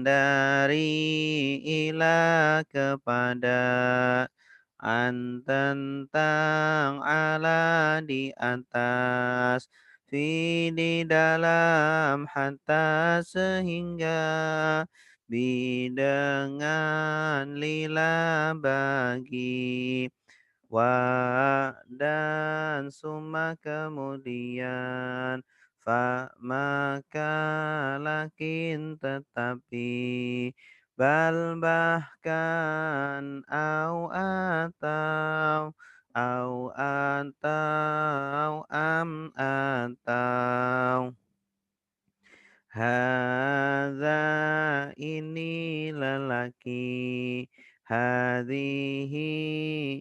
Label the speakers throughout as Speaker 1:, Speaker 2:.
Speaker 1: dari ila kepada tentang ala di atas fi di dalam hatta sehingga dengan lila bagi dan summa kemudian maka lakin tetapi bal bahkan atau hadza ini lelaki, hadhihi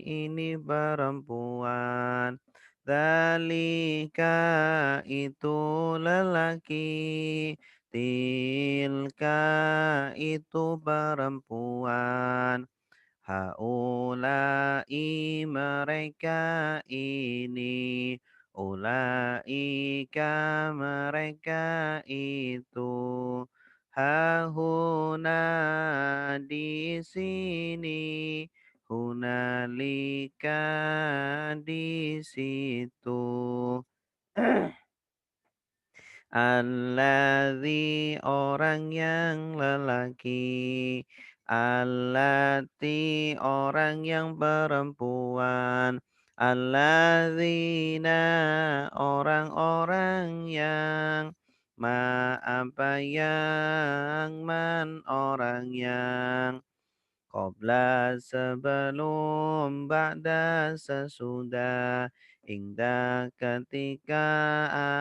Speaker 1: ini perempuan, dzalika itu lelaki, tilka itu perempuan, haulai mereka ini, ulaika mereka itu, hahuna di sini, hunalika di situ. Alladzi orang yang lelaki, allati orang yang perempuan, alladzina orang-orang yang apa yang orang yang qabla sebelum ba'da sesudah hingga ketika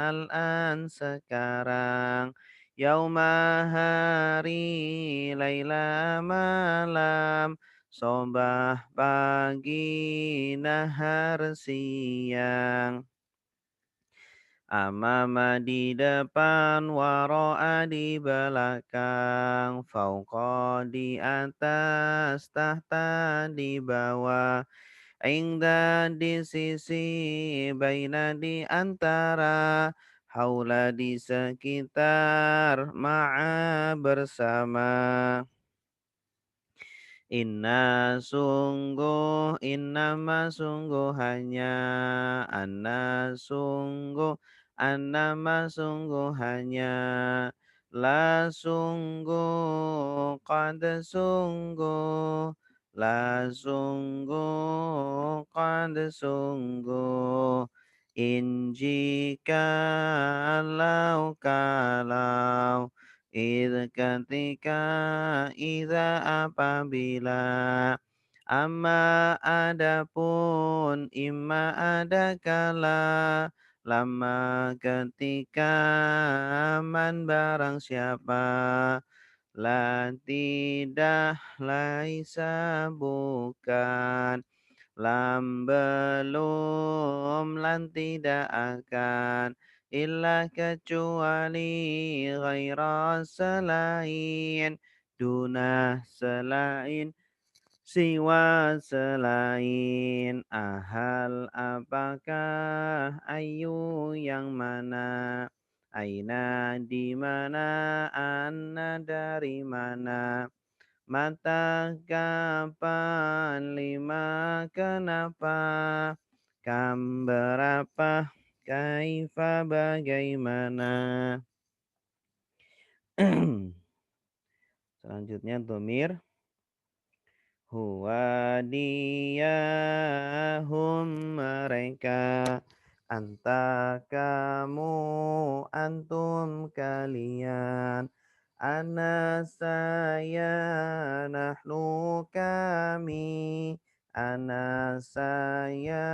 Speaker 1: al-an sekarang yauma hari laila malam sobah pagi nahar siang amama di depan, waro'a di belakang, fauqa di atas, tahta di bawah, ingda di sisi, baina di antara, haula di sekitar, ma'a bersama. Innama sungguh hanya, annama sungguh hanya, la sungguh, qad sungguh, la sungguh, qad sungguh, in jika kalau ketika apabila adapun imma ada kala lama ketika man barang siapa la tidak laisa bukan lam belum lan tidak akan illa kecuali ghaira selain duna selain siwa selain ahal apakah ayu yang mana aina di mana anna dari mana mata kapan lima kenapa kam berapa kaifa bagaimana. Selanjutnya domir huwa diyahum mereka anta kamu antum kalian ana saya nahnu kami ana saya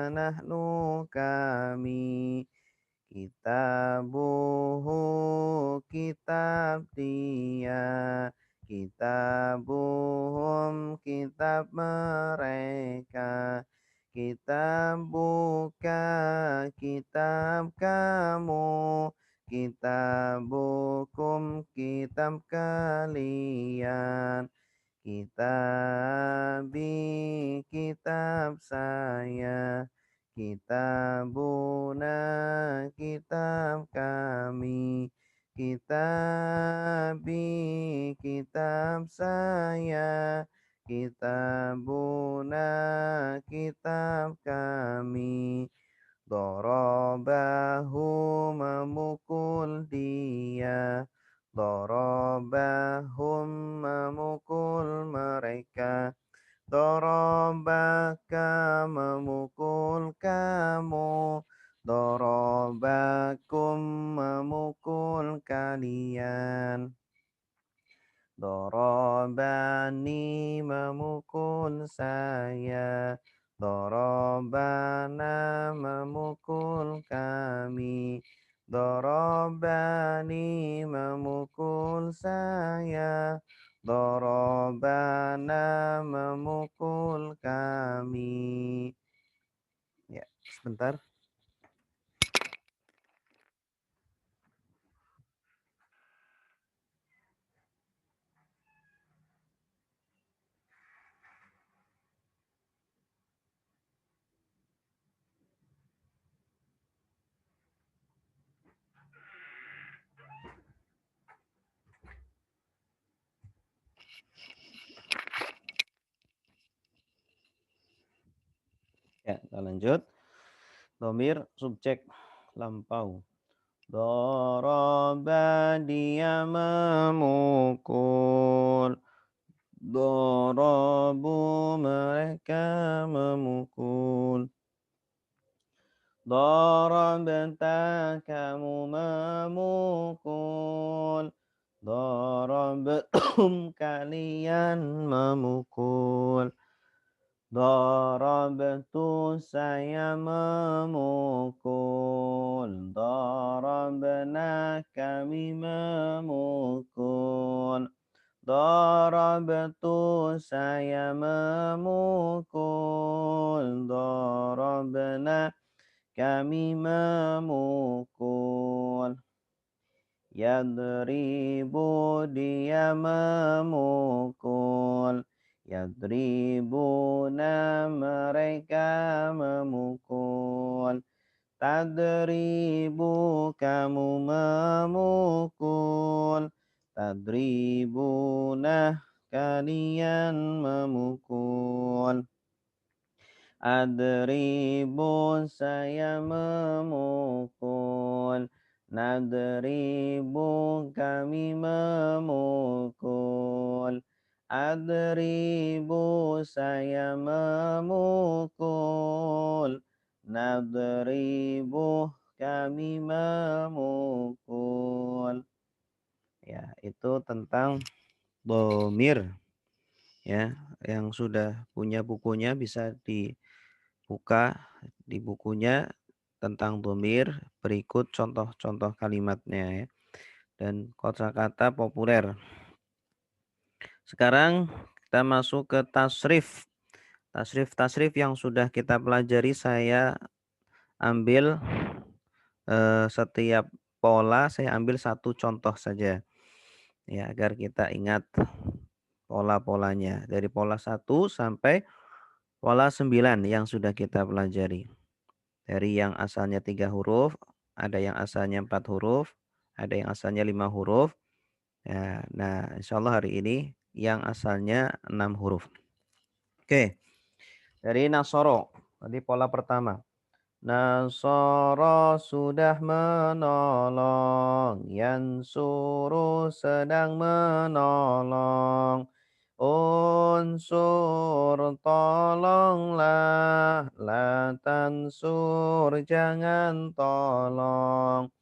Speaker 1: nahnu kami kitabuhu kitab dia kitabuhum kitab mereka kitab buka kitab kamu kitab bukum kitab kalian kitabi kitab saya kitabuna kitab kami kitabi, kitab saya, kitabuna, kitab kami. Dorobahu, memukul dia. Dorobahum, memukul mereka. Dorobaka, memukul kamu. Dorobakum, memukul kalian. Dorobani, memukul saya. Dorobana, memukul kami. Dorobani, memukul saya. Dorobana, memukul kami. Ya, sebentar. Ya, kita lanjut. Domir subjek lampau. Doroba, dia memukul. Dorobu, mereka memukul. Dorobta, kamu memukul. Dorobtum, kalian memukul. Darabtu, saya memukul. Darabna, kami memukul. Darabtu, saya memukul. Darabna, kami memukul. Yadribu, dia memukul. Yadribuna, mereka memukul. Tadribu, kamu memukul. Tadribuna, kalian memukul. Adribu, saya memukul. Nadribu, kami memukul. Adribu, saya memukul. Nadribu, kami memukul. Ya, itu tentang domir. Ya, yang sudah punya bukunya bisa dibuka di bukunya tentang domir, berikut contoh-contoh kalimatnya ya, dan kosakata populer. Sekarang kita masuk ke tasrif. Tasrif-tasrif yang sudah kita pelajari saya ambil setiap pola saya ambil satu contoh saja ya agar kita ingat pola-polanya dari pola 1 sampai pola 9 yang sudah kita pelajari. Dari yang asalnya 3 huruf, ada yang asalnya 4 huruf, ada yang asalnya 5 huruf. Ya, nah, insya Allah hari ini yang asalnya 6 huruf. Oke, dari Nasoro. Tadi pola pertama. Nasoro, sudah menolong. Yansuru, sedang menolong. Unsur, tolonglah. La tansur, jangan tolong.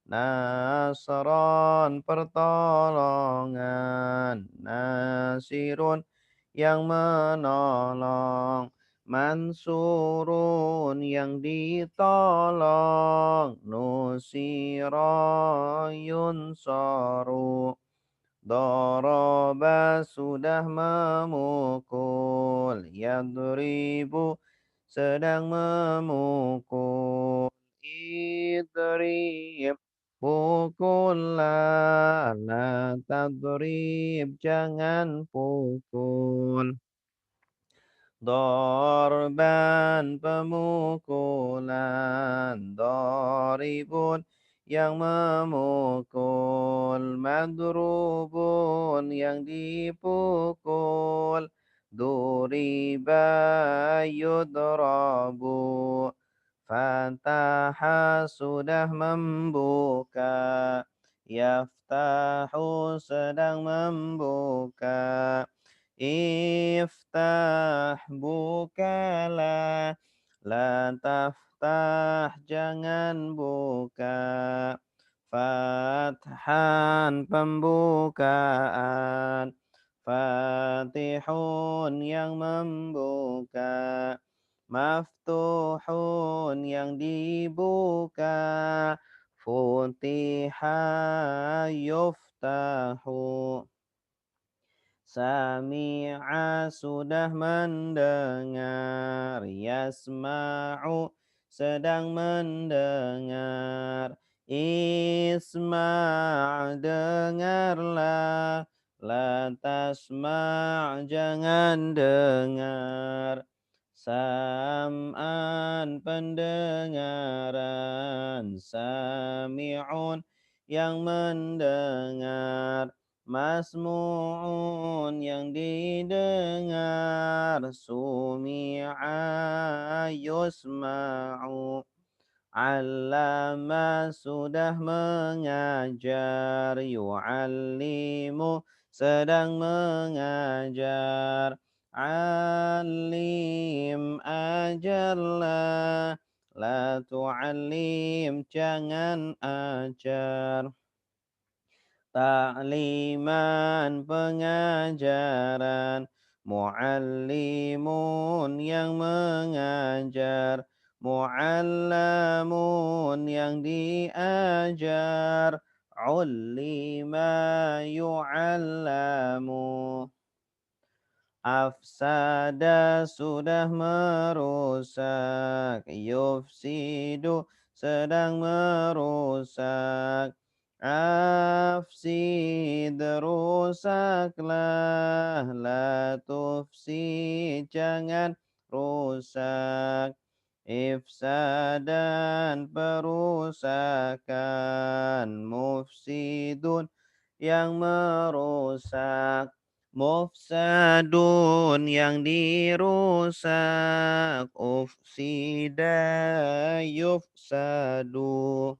Speaker 1: Nasron, pertolongan. Nasirun, yang menolong. Mansurun, yang ditolong. Nusiro, yunsaru. Doroba, sudah memukul. Yadribu, sedang memukul. Idrib, pukullah. La tadrib, jangan pukul. Dorban, pemukulan. Doribun, yang memukul, madrubun yang dipukul, duriba yudrabu, fataha sudah membuka, yaftahu sedang membuka, iftah bukalah, la taftah jangan buka, fathan pembukaan, fatihun yang membuka, maftuhun yang dibuka, futiha yuftahu. Sami'a sudah mendengar, yasma'u sedang mendengar, isma' dengarlah, la tasma' jangan dengar, sam'an pendengaran, sami'un yang mendengar, masmu'un yang didengar, sumi'a yusma'u, allama sudah mengajar, yu'allimu sedang mengajar, alim ajarlah, la tu'allim jangan ajar, ta'liman pengajaran, muallimun yang mengajar, muallamun yang diajar, ullima yu'allamu. Afsada sudah merusak, yufsidu sedang merusak, afsid rusaklah, la tufsid jangan rusak, ifsadan perusakan, mufsidun yang merusak, mufsadun yang dirusak, ufsida yufsadu.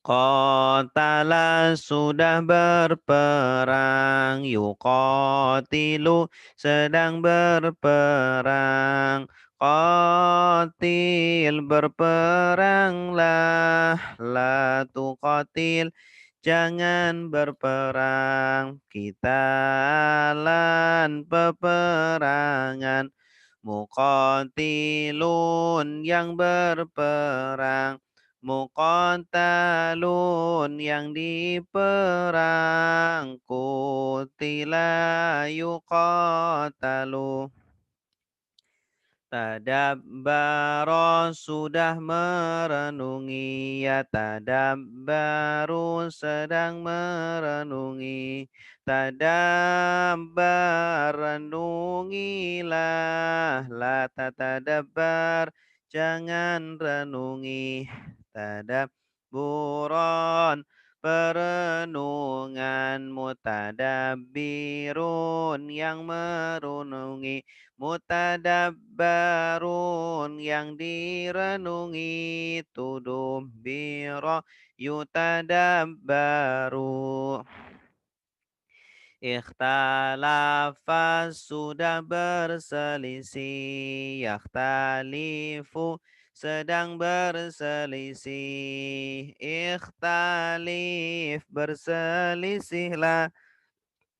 Speaker 1: Qatala sudah berperang, yuqatilu sedang berperang, qatil berperanglah, la tuqatil jangan berperang, qitalan peperangan, muqatilun yang berperang, muqatalun yang diperang, qutila yuqatalu. Tadabbara sudah merenungi, ya tadabbaru sedang merenungi, tadabbar renungilah, la tatadabbar jangan renungi, tadabburon perenungan, mutadabbirun yang merenungi, mutadabbarun yang direnungi, tudubbira yutadabbaru. Ikhtalafa sudah berselisih, yakhtalifu sedang berselisih, ikhtalif berselisihlah,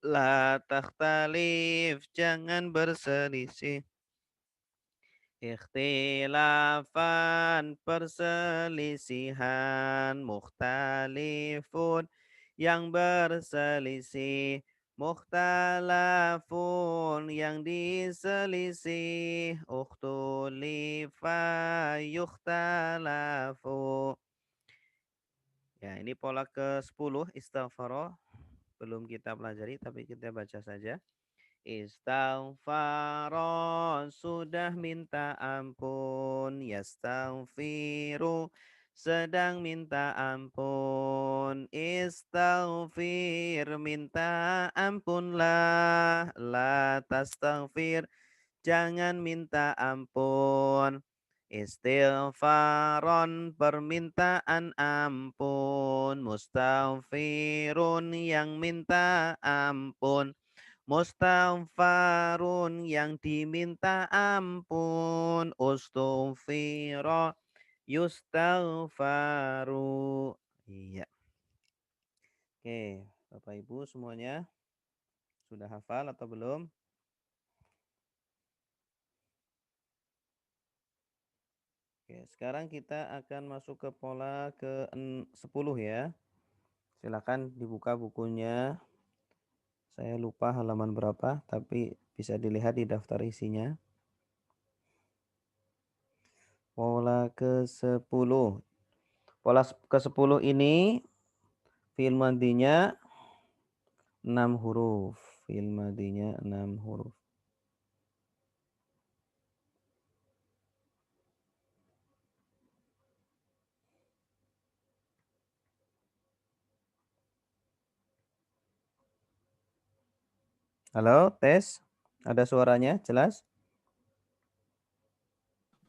Speaker 1: la takhtalif jangan berselisih, ikhtilafan perselisihan, mukhtalifun yang berselisih, mukhtalafun yang diselisih, ukhtulifa yukhtalafu. Ya, ini pola ke-10 istighfar. Belum kita pelajari tapi kita baca saja. Istaghfara sudah minta ampun, yastaghfiru sedang minta ampun. Istaghfir, minta ampunlah. La tastaghfir, jangan minta ampun. Istighfaron, permintaan ampun. Mustaghfirun, yang minta ampun. Mustaghfarun, yang diminta ampun. Ustughfiro, yustaghfaru. Iya. Oke, Bapak Ibu semuanya sudah hafal atau belum? Oke, sekarang kita akan masuk ke pola ke-10 ya. Silakan dibuka bukunya. Saya lupa halaman berapa, tapi bisa dilihat di daftar isinya. Pola ke-10. Pola ke-10 ini fi'il madhinya 6 huruf. Fi'il madhinya 6 huruf. Halo, tes. Ada suaranya? Jelas?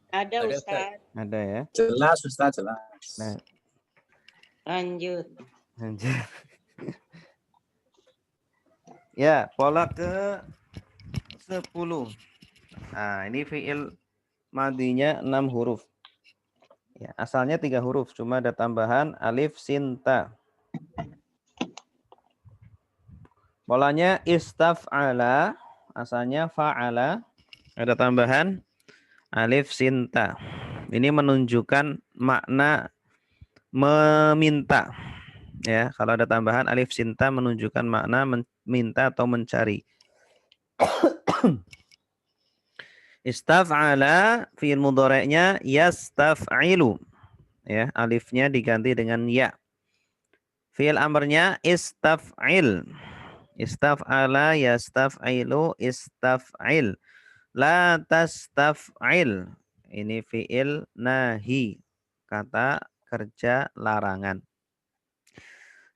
Speaker 2: Ada Ustaz.
Speaker 1: Ada ya.
Speaker 3: Jelas Ustaz, jelas.
Speaker 1: Nah,
Speaker 2: Lanjut.
Speaker 1: lanjut. Ya, pola ke-10. Nah, ini fi'il madhinya 6 huruf. Ya, asalnya 3 huruf, cuma ada tambahan alif sin ta. Polanya istaf'ala, asalnya fa'ala, ada tambahan alif sin ta. Ini menunjukkan makna meminta. Ya, kalau ada tambahan alif sin ta menunjukkan makna meminta atau mencari. Istaf'ala fi'il mudhari'nya yastaf'ilu. Ya, alifnya diganti dengan ya. Fi'il amrnya istaf'il. Istaf'ala yastaf'ilu istaf'il. La tastaf'il. Ini fi'il nahi. Kata kerja larangan.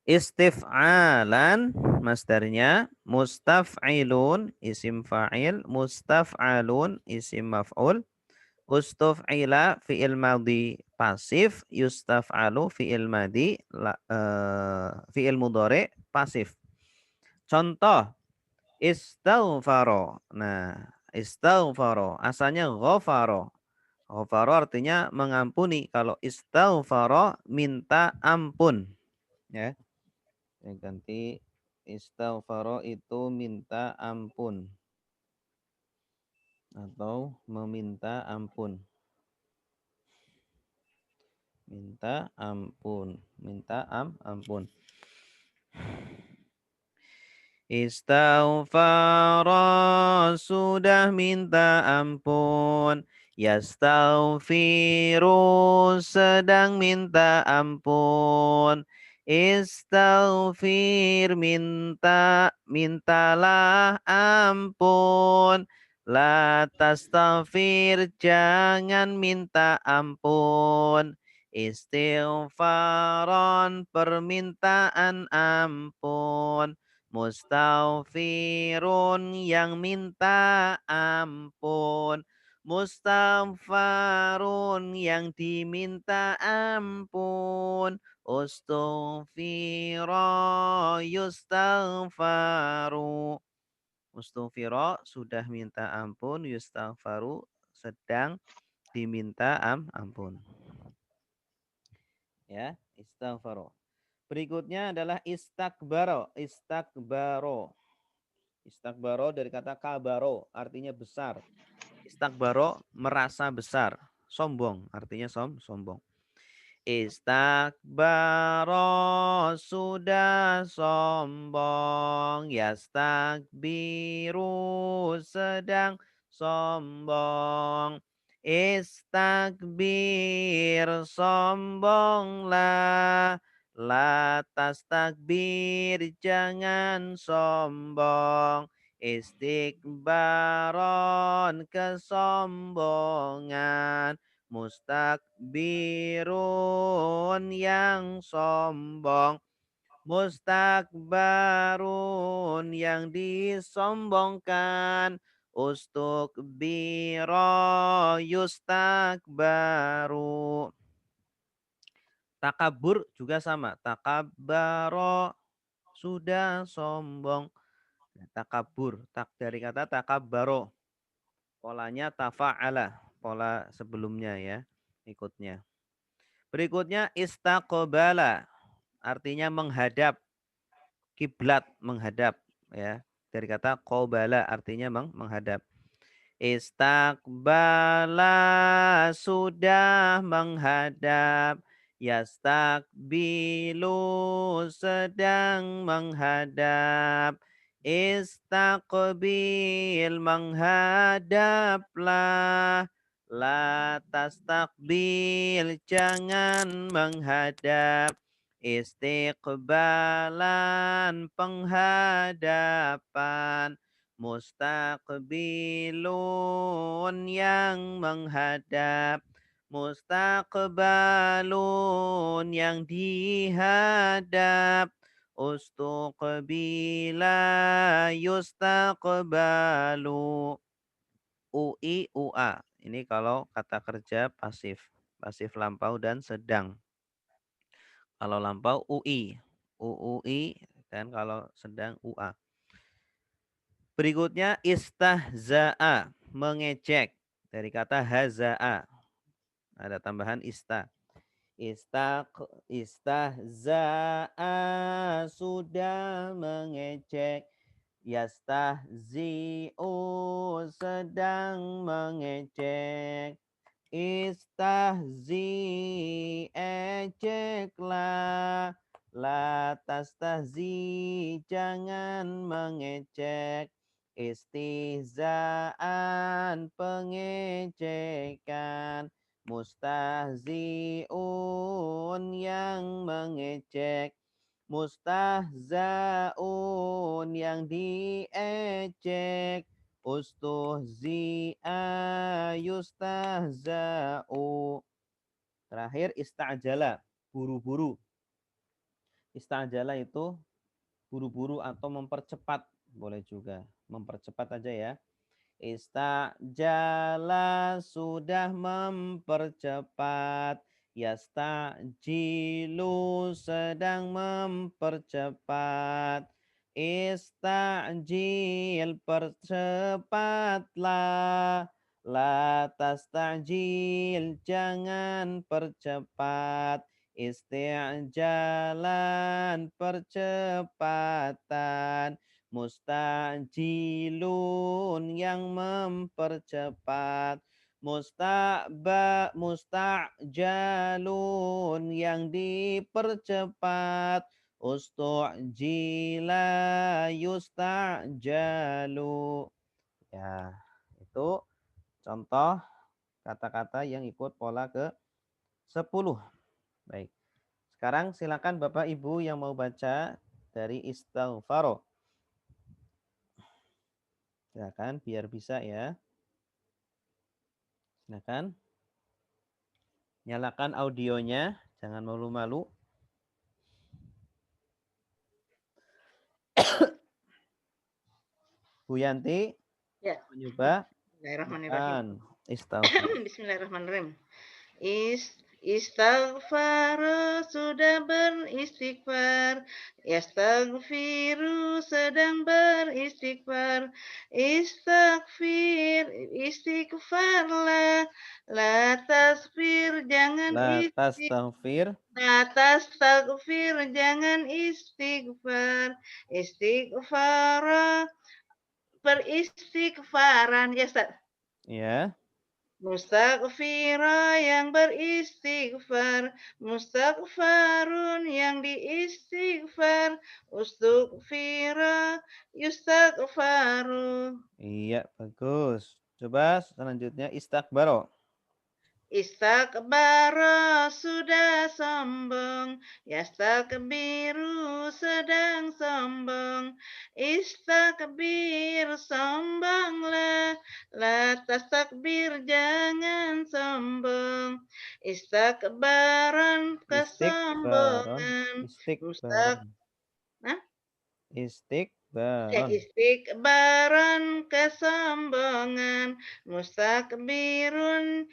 Speaker 1: Istif'alan masdarnya, mustaf'ilun isim fa'il, mustaf'alun isim maf'ul, ustuf'ila fi'il madhi pasif, yustaf'alu fi'il madhi fi'il mudhari pasif. Contoh istaghfaro. Nah, istaghfaro asalnya ghafaro. Ghafaro artinya mengampuni. Kalau istaghfaro minta ampun. Ya. Saya ganti istaghfaro itu minta ampun atau meminta ampun. Minta ampun, minta ampun. Istaghfara, sudah minta ampun. Yastaghfiru, sedang minta ampun. Istaghfir, mintalah ampun. La tastaghfir, jangan minta ampun. Istighfaron, permintaan ampun. Mustaghfirun, yang minta ampun. Mustaghfarun, yang diminta ampun. Ustughfira, yustaghfaru. Ustughfira, sudah minta ampun. Yustaghfaru, sedang diminta ampun. Ya, istaghfaro. Berikutnya adalah istakbaro. Istakbaro. Istakbaro dari kata kabaro, artinya besar. Istakbaro, merasa besar. Sombong, artinya sombong. Istakbaro, sudah sombong. Yastakbiru, sedang sombong. Istakbir, sombonglah. La tastakbir, jangan sombong. Istikbaron, kesombongan. Mustakbirun yang sombong. Mustakbarun yang disombongkan. Ustukbiro yustakbaru. Takabur juga sama. Takabbaro sudah sombong. Takabur. Dari kata takabbaro. Polanya tafa'ala. Pola sebelumnya ya. Ikutnya. Berikutnya istaqbala. Artinya menghadap. Kiblat menghadap. Ya. Dari kata qobala artinya menghadap. Istakbala sudah menghadap. Yastakbilu sedang menghadap. Istakbil menghadaplah. La tastakbil jangan menghadap. Istiqbalan penghadapan. Mustaqbilun yang menghadap. Mustaqbalun yang dihadap. Ustuqbila yustaqbalu. UI, UA. Ini kalau kata kerja pasif. Pasif lampau dan sedang. Kalau lampau UI. UUI dan kalau sedang UA. Berikutnya istahza'a, mengejek. Dari kata haza'a. Ada tambahan ista. Istahza'a sudah mengejek. Yastahzi'u sedang mengejek. Istahzi ejeklah. La tastahzi jangan mengejek. Istihzaan pengejekan. Mustahziun yang mengejek. Mustahzaun yang diejek. Ustuhzi'a yustahza'u. Terakhir istajala, buru-buru. Istajala itu buru-buru atau mempercepat. Boleh juga. Mempercepat aja ya. Istajala sudah mempercepat. Yastajilu sedang mempercepat. Istajil percepatlah. La tastajil jangan percepat. Isti'jalan percepatan. Mustajilun yang mempercepat. Mustajalun yang dipercepat. Ustu'jila yustajalu. Ya, itu contoh kata-kata yang ikut pola ke-10. Baik. Sekarang silakan Bapak Ibu yang mau baca dari istighfaro. Silakan biar bisa ya. Silakan. Nyalakan audionya, jangan malu-malu. Bu Yanti,
Speaker 2: Ya.
Speaker 1: mencoba.
Speaker 2: Bismillahirrahmanirrahim.
Speaker 1: Istighfar.
Speaker 2: Bismillahirrahmanirrahim. Istighfar sudah beristighfar. Yastaghfiru sedang beristighfar. Istighfarlah. La tasfir jangan
Speaker 1: La tastaghfir.
Speaker 2: La tastaghfir jangan istighfar. Istighfara beristighfaran ya Ustaz.
Speaker 1: Ya.
Speaker 2: Mustaghfira yang beristighfar, mustaghfarun yang diistighfar, ustughfira yustaghfaru.
Speaker 1: Iya, bagus. Coba selanjutnya istakbaro.
Speaker 2: Istakbara sudah sombong, yastakbiru sedang sombong. Istakbir sombonglah, la tastakbir jangan sombong. Istakbaran
Speaker 1: Istikbaron.
Speaker 2: kesombongan,
Speaker 1: Istikbaron.
Speaker 2: mustak, nah,
Speaker 1: Istikbaron.
Speaker 2: istikbaran kesombongan, mustakbirun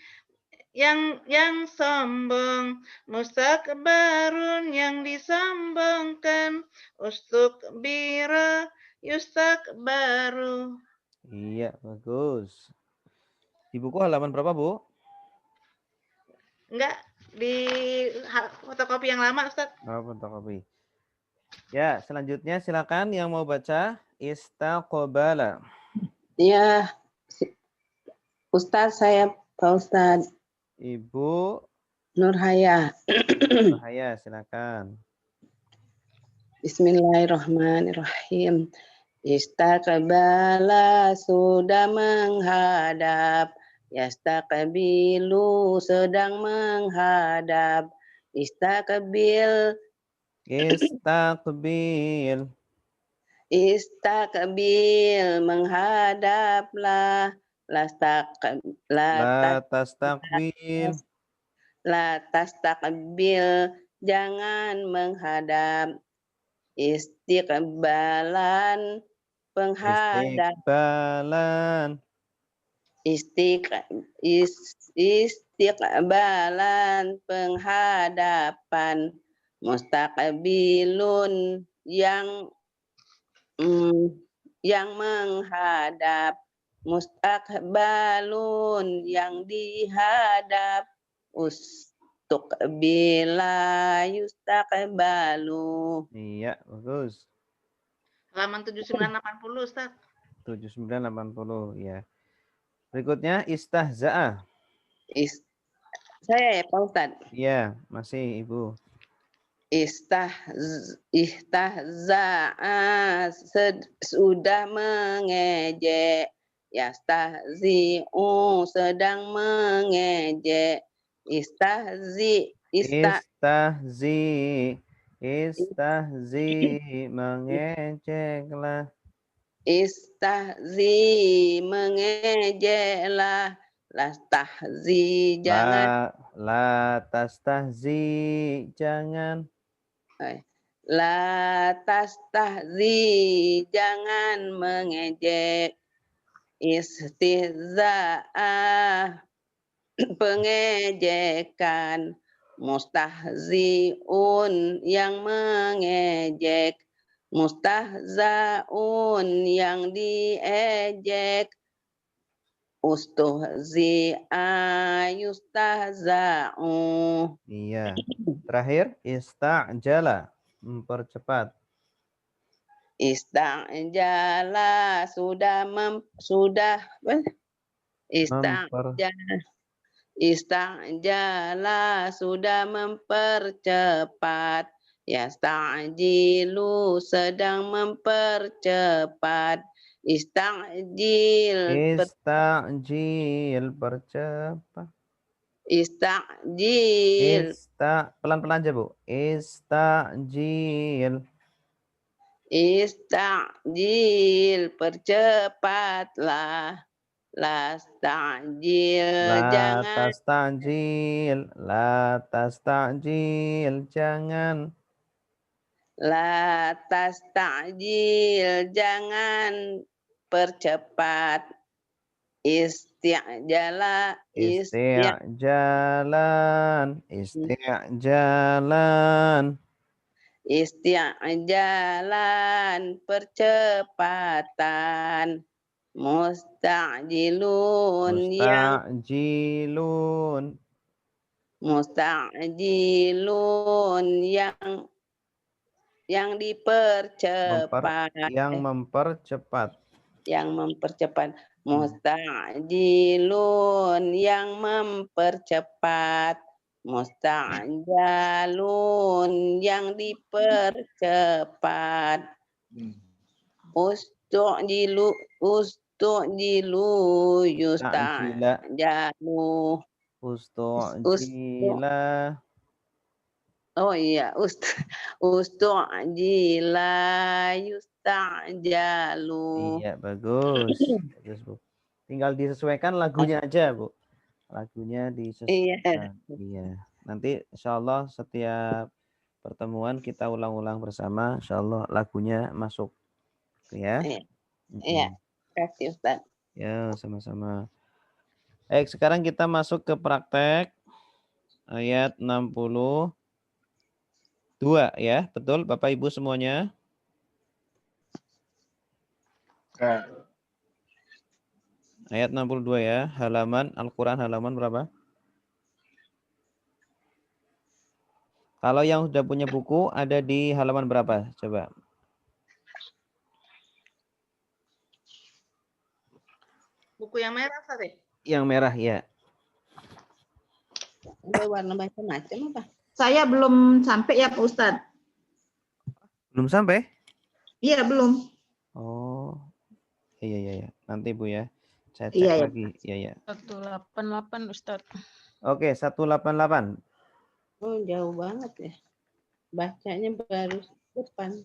Speaker 2: yang sombong, mustakbarun yang disombongkan, ustukbira yustakbaru.
Speaker 1: Iya, bagus. Di buku halaman berapa, Bu?
Speaker 2: Enggak, di fotokopi yang lama, Ustaz.
Speaker 1: Oh, fotokopi. Ya, selanjutnya silakan yang mau baca istaqbala.
Speaker 3: Ya, Ustaz saya Pak Ustaz
Speaker 1: Ibu
Speaker 3: Nurhaya.
Speaker 1: Nurhaya, silakan.
Speaker 3: Bismillahirrahmanirrahim. Istaqbala sudah menghadap. Yastaqbilu sedang menghadap. Istaqbil
Speaker 1: Istaqbil.
Speaker 3: Istaqbil menghadaplah.
Speaker 1: La tastaqbil.
Speaker 3: La tastaqbil jangan menghadap. Istiqbalan penghadap.
Speaker 1: Istiqbalan.
Speaker 3: Istiqbalan penghadapan. Mustaqbilun yang menghadap. Mustaqbalun yang dihadap. Ustuqbila yustaqbalu.
Speaker 1: Iya, bagus.
Speaker 2: Halaman 7980, Ustaz.
Speaker 1: 7980, ya. Berikutnya istahza'ah.
Speaker 3: Saya ya Pak Ustadz.
Speaker 1: Iya, masih Ibu.
Speaker 3: Istahza'a sudah mengejek. Yastahzi'u sedang mengejek. Istahzi
Speaker 1: mengejeklah.
Speaker 3: Istahzi mengejeklah. Lastahzi jangan.
Speaker 1: La tastahzi, jangan.
Speaker 3: La tastahzi jangan mengejek. Istihza'ah pengejekan. Mustahzi'un yang mengejek. Mustahza'un yang diejek. Ustuhzi'a yustahza'u.
Speaker 1: Iya. Terakhir ista'jala, mempercepat.
Speaker 3: Ista'jala Ista'jala sudah mempercepat. Yasta'jilu sedang mempercepat.
Speaker 1: Ista'jil, percepat.
Speaker 3: Ista'jil.
Speaker 1: Pelan-pelan aja, Bu. Ista'jil.
Speaker 3: Ista'jil, percepatlah.
Speaker 1: La tasta'jil, jangan.
Speaker 3: La tasta'jil, jangan percepat. Isti'jalan. Isti'jalan, percepatan. Musta'jilun yang dipercepat. Yang mempercepat. Musta'jilun yang mempercepat. Musta'jalun yang dipercepat. Ustu'jilu yusta'jalu.
Speaker 1: Ustu'jila.
Speaker 3: Oh iya, ustu'jila yusta'jalu.
Speaker 1: Iya, bagus. Bagus, Bu. Tinggal disesuaikan lagunya aja, Bu. Lagunya
Speaker 3: Iya.
Speaker 1: disesuaikan. Iya. Nanti insya Allah setiap pertemuan kita ulang-ulang bersama. Insya Allah lagunya masuk. Ya.
Speaker 3: Iya. Iya. Kasih Ustaz.
Speaker 1: Ya, sama-sama. Baik, sekarang kita masuk ke praktek ayat 62 ya. Betul Bapak Ibu semuanya? Ayat 62 ya. Halaman Al-Quran halaman berapa? Kalau yang sudah punya buku ada di halaman berapa? Coba.
Speaker 2: Buku yang merah, Ustaz ya?
Speaker 1: Yang merah ya.
Speaker 3: Ada warna macam-macam apa?
Speaker 2: Saya belum sampai ya Pak Ustadz.
Speaker 1: Belum sampai?
Speaker 2: Iya, belum.
Speaker 1: Oh. Iya. Nanti Bu ya. Saya cek
Speaker 2: Iya, ya.
Speaker 1: lagi. Iya.
Speaker 4: 188 Ustaz.
Speaker 1: Oke, 188.
Speaker 3: Oh, jauh banget ya. Bacanya baru depan.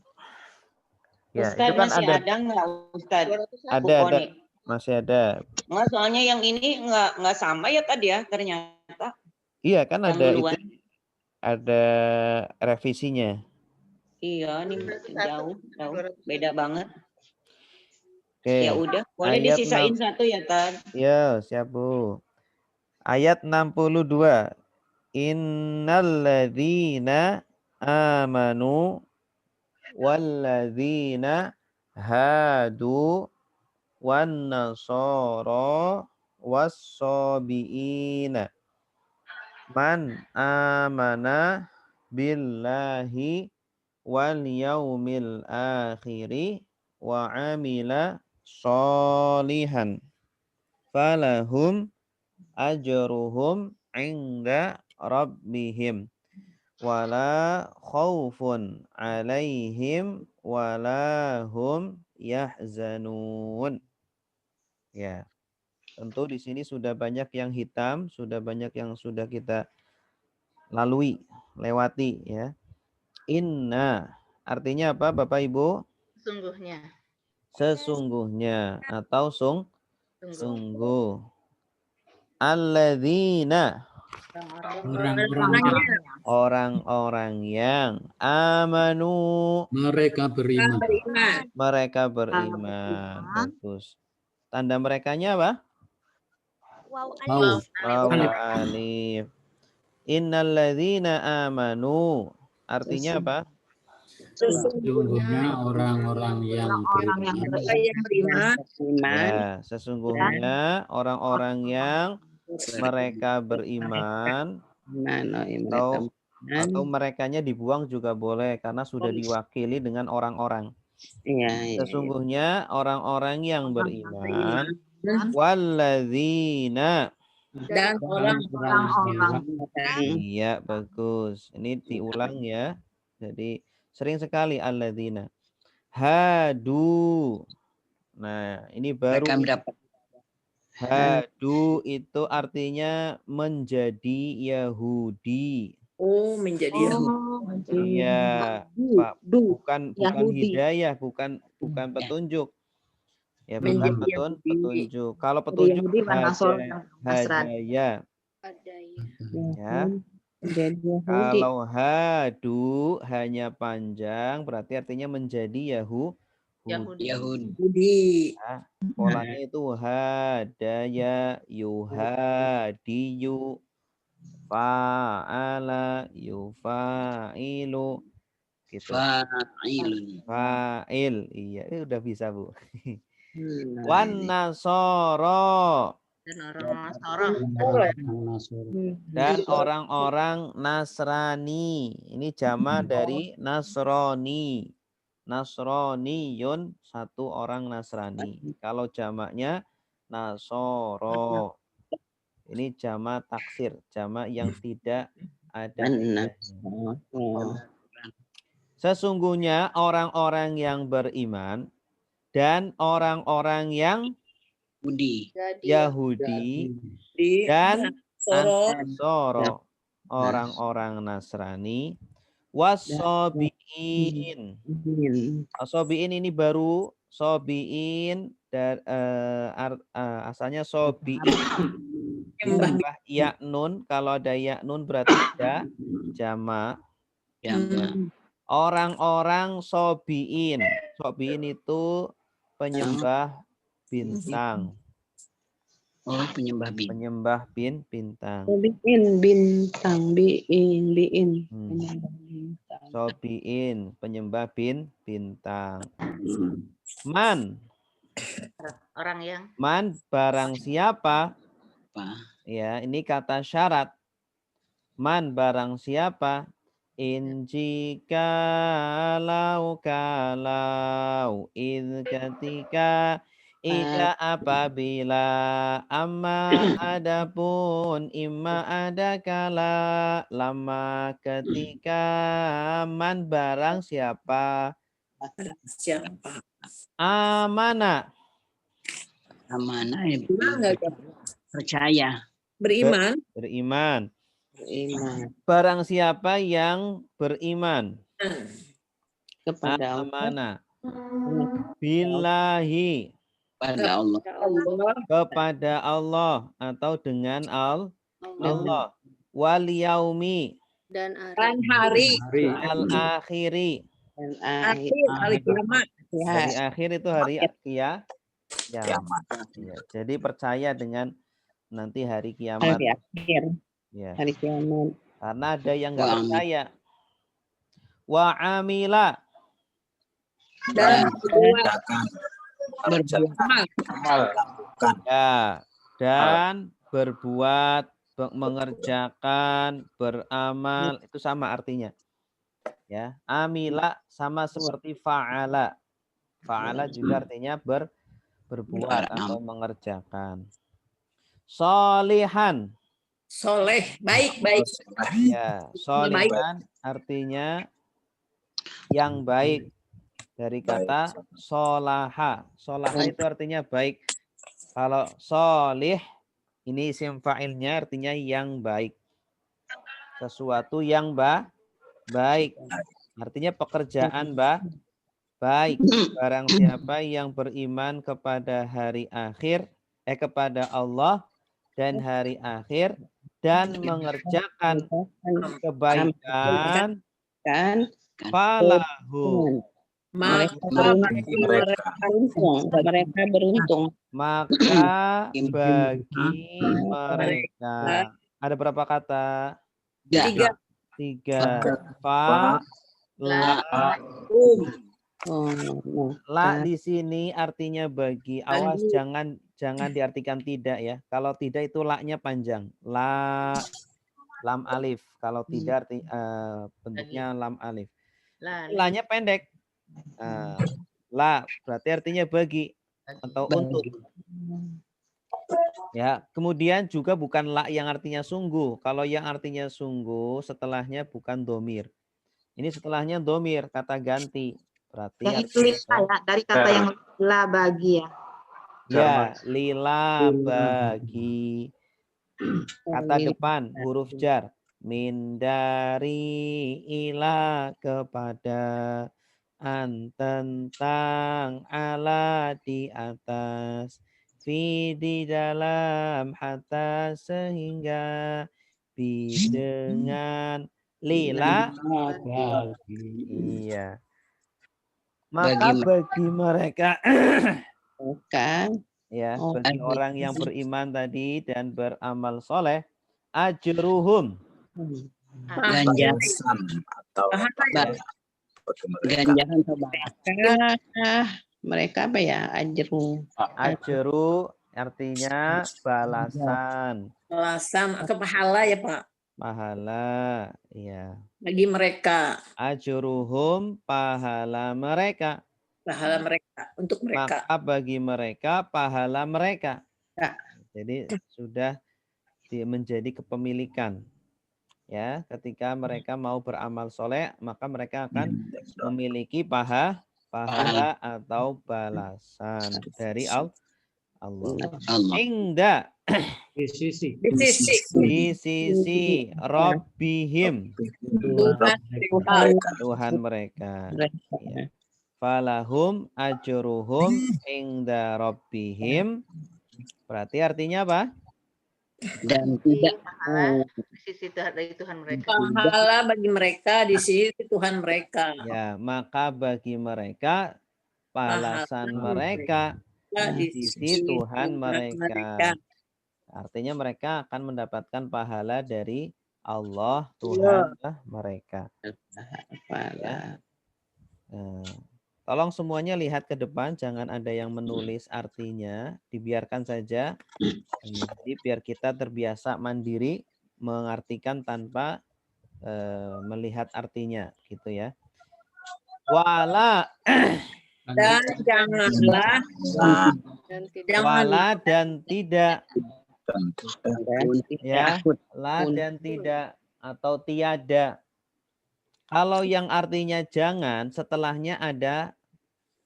Speaker 1: Ya,
Speaker 5: Ustaz
Speaker 1: itu kan
Speaker 5: masih ada nggak Ustaz?
Speaker 1: Ada.
Speaker 5: Bukonik?
Speaker 1: Masih ada.
Speaker 5: Nggak, soalnya yang ini nggak sama ya tadi ya ternyata.
Speaker 1: Iya, kan
Speaker 5: Yang
Speaker 1: ada
Speaker 5: duluan.
Speaker 1: itu. Ada revisinya.
Speaker 5: Iya, ini jauh. Beda banget.
Speaker 1: Oke.
Speaker 5: Ya udah, boleh
Speaker 1: Ayat
Speaker 5: disisain satu ya, Tad.
Speaker 1: Ya, siap Bu. Ayat 62. Innalladzina amanu walladzina hadu wan nasara wassabiina man amana billahi wal yaumil akhiri wa amila sholihan falahum ajruhum inda rabbihim wala khaufun alaihim wala hum yahzanun. Ya, tentu di sini sudah banyak yang hitam, sudah banyak yang sudah kita lalui, lewati ya. Inna artinya apa Bapak Ibu?
Speaker 2: Sungguhnya.
Speaker 1: Sesungguhnya atau
Speaker 2: Sungguh.
Speaker 1: sungguh. Alladzina orang-orang yang amanu
Speaker 6: mereka beriman.
Speaker 1: Bagus. Tanda merekanya apa?
Speaker 6: Wow.
Speaker 1: Waw alif. Innalladzina amanu artinya apa?
Speaker 6: Sesungguhnya orang-orang yang beriman.
Speaker 1: Ya, sesungguhnya orang-orang yang mereka beriman atau merekanya dibuang juga boleh karena sudah diwakili dengan orang-orang.
Speaker 3: Iya.
Speaker 1: Sesungguhnya orang-orang yang beriman walladzina
Speaker 3: Dan
Speaker 6: orang-orang
Speaker 1: iya bagus. Ini diulang ya. Jadi sering sekali alladzina hadu. Nah, ini baru hadu itu artinya menjadi Yahudi.
Speaker 3: Oh, menjadi
Speaker 1: Iya, Pak. Bukan hidayah, bukan petunjuk. Ya, bukan petunjuk. Kalau petunjuk hadaya. Ya. Kalau hadu hanya panjang berarti artinya menjadi Yahudi. Ya, polanya itu hadaya, yuhadiyu, fa'ala, yufa'ilu. Gitu. Fa'il. Iya, udah bisa, Bu. Wan nasoro. Dan orang-orang Nasrani. Ini jama dari Nasrani. Nasroniyun, satu orang Nasrani. Kalau jamaknya Nasoro. Ini jama taksir, jama yang tidak ada. Sesungguhnya orang-orang yang beriman dan orang-orang yang Yahudi dan Ansoro, orang-orang Nasrani. Wasobiin. Sobiin ini baru sobiin asalnya sobiin ditambah ya nun. Kalau ada ya nun berarti ada jama. Orang-orang sobiin. Sobiin itu penyembah bintang.
Speaker 6: Oh, penyembah bintang.
Speaker 1: Penyembah bintang.
Speaker 3: Bintang, biin.
Speaker 1: Sobiin, penyembah bintang. Man,
Speaker 2: Orang yang
Speaker 1: man barang siapa?
Speaker 6: Apa?
Speaker 1: Ya, ini kata syarat. Man barang siapa? Kalau ketika ida apabila amma adapun imma ada kala lama ketika man barang siapa amana
Speaker 6: Amanah ya. Percaya.
Speaker 1: beriman
Speaker 3: Beriman.
Speaker 1: barang siapa yang beriman
Speaker 3: Kepada Allah.
Speaker 1: amana billahi
Speaker 6: Pada Allah.
Speaker 1: kepada Allah atau dengan Allah wal yaumi
Speaker 2: dan
Speaker 7: hari
Speaker 1: al akhiri
Speaker 3: Dan
Speaker 7: hari kiamat.
Speaker 1: hari akhir itu hari kiamat. Ya. Jadi percaya dengan nanti hari kiamat.
Speaker 3: hari akhir.
Speaker 1: Ya.
Speaker 3: Hari kiamat.
Speaker 1: Karena ada yang nggak percaya. Wa amila
Speaker 7: Dan
Speaker 1: ya dan berbuat mengerjakan beramal itu sama artinya. Ya, amila sama seperti fa'ala. Fa'ala juga artinya berbuat atau mengerjakan. Solihan.
Speaker 7: soleh, baik.
Speaker 1: Ya, solihan artinya yang baik. Dari kata solaha. Solaha itu artinya baik. Kalau solih, ini isim fa'ilnya artinya yang baik. Sesuatu yang baik. Artinya pekerjaan baik. Barang siapa yang beriman kepada hari akhir, kepada Allah dan hari akhir, dan mengerjakan kebaikan, falahu.
Speaker 3: Mereka beruntung.
Speaker 1: Maka bagi mereka. Ada berapa kata?
Speaker 7: 3.
Speaker 1: 3. La di sini artinya bagi. Awas jangan diartikan tidak ya. Kalau tidak itu la-nya panjang. La lam alif. Kalau tidak bentuknya lam alif. La-nya pendek. La berarti artinya bagi atau untuk. Ya, kemudian juga bukan la yang artinya sungguh. Kalau yang artinya sungguh setelahnya bukan domir. Ini setelahnya domir, kata ganti. Berarti
Speaker 2: dari kata yang la bagi ya.
Speaker 1: Ya, lila bagi. Kata depan huruf jar. Min dari ila kepada. An tentang ala di atas. Fi di dalam hatta sehingga bi dengan lila iya maka bagi mereka ya bagi orang yang beriman tadi dan beramal soleh ajruhum
Speaker 6: ganjaran atau ganjaran
Speaker 3: mereka apa ya?
Speaker 1: Ajru artinya balasan
Speaker 7: Atau pahala ya Pak.
Speaker 1: pahala ya
Speaker 7: Bagi mereka.
Speaker 1: ajruhum pahala mereka
Speaker 7: Untuk mereka.
Speaker 1: maka bagi mereka pahala mereka
Speaker 7: Ya.
Speaker 1: jadi sudah menjadi kepemilikan ya ketika mereka mau beramal soleh maka mereka akan memiliki pahala atau balasan dari Allah.
Speaker 6: Allah.
Speaker 1: Inda
Speaker 7: Di sisi.
Speaker 1: di sisi Rabbihim Tuhan mereka. Ya. Falahum ajruhum inda Rabbihim. Berarti artinya apa?
Speaker 6: Dan tidak
Speaker 2: pahala di sisi dari Tuhan mereka.
Speaker 7: Pahala bagi mereka di sisi Tuhan mereka.
Speaker 1: Ya, maka bagi mereka balasan mereka di sisi Tuhan mereka. Artinya mereka akan mendapatkan pahala dari Allah Tuhan mereka. Ya. Tolong semuanya lihat ke depan, jangan ada yang menulis artinya, dibiarkan saja. Jadi biar kita terbiasa mandiri mengartikan tanpa melihat artinya, gitu ya. Wala
Speaker 7: Dan janganlah
Speaker 1: wala dan tidak, ya,
Speaker 6: takut.
Speaker 1: la dan tidak atau tiada. Kalau yang artinya jangan, setelahnya ada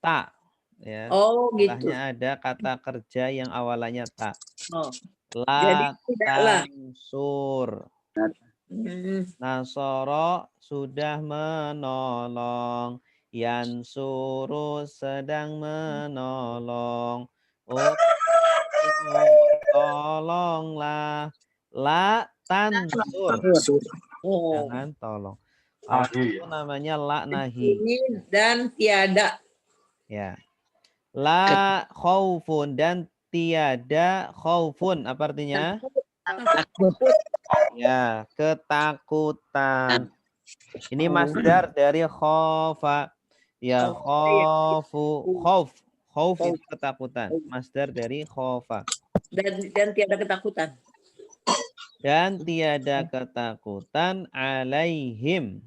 Speaker 1: tak, ya.
Speaker 7: Oh gitu.
Speaker 1: Setelahnya ada kata kerja yang awalannya tak.
Speaker 7: Oh. Jadi
Speaker 1: La
Speaker 7: tidaklah.
Speaker 1: tansur. Nasoro sudah menolong. Yansuru sedang menolong. Oh, tolonglah. La tansur.
Speaker 7: Oh.
Speaker 1: Jangan tolong. Itu namanya la nahi.
Speaker 7: Ini dan tiada.
Speaker 1: Ya. La khaufun dan tiada khaufun. Apa artinya?
Speaker 7: Takut.
Speaker 1: Ya, ketakutan. Ini masdar dari khaufa. Ya, khaufu, khauf. Khauf itu ketakutan. Masdar dari khaufa.
Speaker 7: Dan tiada ketakutan.
Speaker 1: Dan tiada ketakutan alaihim.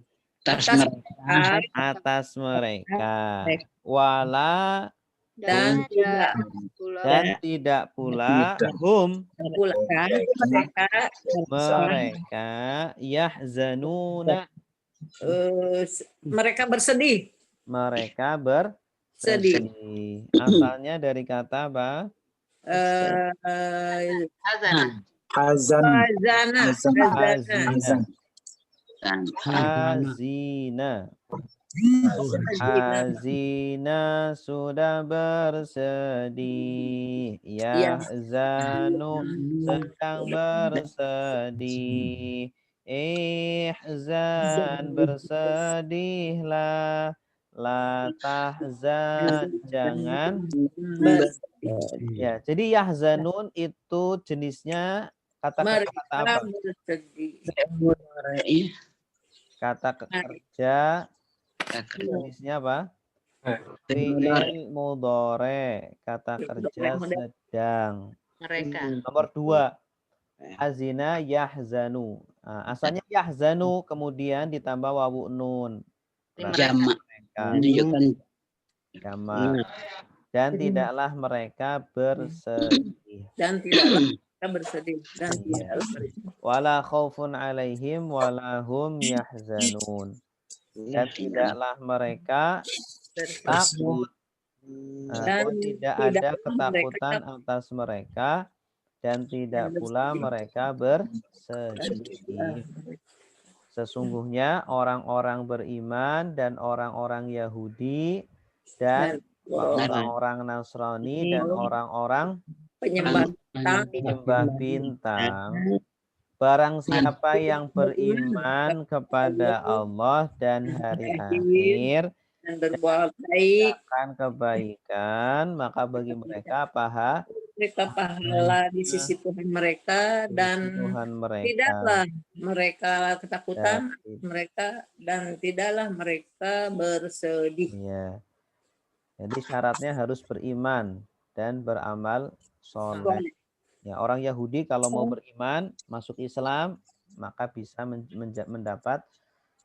Speaker 1: Atas mereka. Wala
Speaker 7: Dan
Speaker 1: tidak pula hum mereka yahzanuna
Speaker 7: mereka bersedih.
Speaker 1: mereka bersedih. Asalnya dari kata apa?
Speaker 7: Hazana.
Speaker 1: Hazina sudah bersedih. Yahzanu sedang bersedih. Ihzan bersedihlah. La tahzan jangan. Ya, jadi yahzanun itu jenisnya kata-kata apa? Kata kerja jenisnya apa? Fi'il mudhore, kata kerja sedang.
Speaker 2: Mereka.
Speaker 1: Nomor 2, hazina yahzanu. Nah, asalnya yahzanu kemudian ditambah wawu nun.
Speaker 6: Jamak. Menunjukkan
Speaker 1: Jamak. Dan tidaklah mereka bersedih.
Speaker 7: Dan tidaklah mereka bersedih. Dan tidaklah
Speaker 1: Wala khaufun alaihim wala hum yahzanun. Dan tidaklah mereka takut.
Speaker 7: dan
Speaker 1: Tidak ada ketakutan atas mereka dan tidak pula mereka bersedih. Sesungguhnya orang-orang beriman dan orang-orang Yahudi dan orang-orang Nasrani dan orang-orang penyembah bintang, barang siapa yang beriman kepada Allah dan hari akhir
Speaker 7: dan berbuat baik,
Speaker 1: akan kebaikan, maka bagi mereka
Speaker 7: mereka pahala di sisi Tuhan mereka dan
Speaker 1: Tuhan mereka.
Speaker 7: Tidaklah mereka ketakutan mereka dan tidaklah mereka bersedih.
Speaker 1: Ya. Jadi syaratnya harus beriman dan beramal soleh. Ya, orang Yahudi kalau mau beriman masuk Islam maka bisa mendapat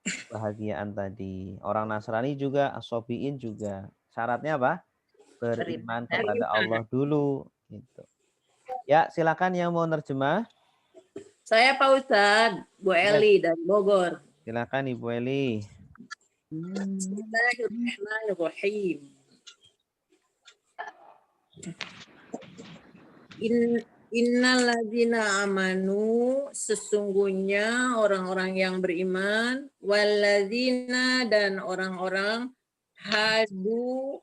Speaker 1: kebahagiaan tadi. Orang Nasrani juga, As-Sobiin juga. Syaratnya apa? Beriman kepada Allah dulu. Gitu. Ya, silakan yang mau nerjemah.
Speaker 7: Saya Pak Ustadz, Bu Eli dari Bogor.
Speaker 1: Silakan Ibu Eli.
Speaker 7: Bismillahirrahmanirrahim. Innalladzina amanu, sesungguhnya orang-orang yang beriman, walladzina, dan orang-orang hadu,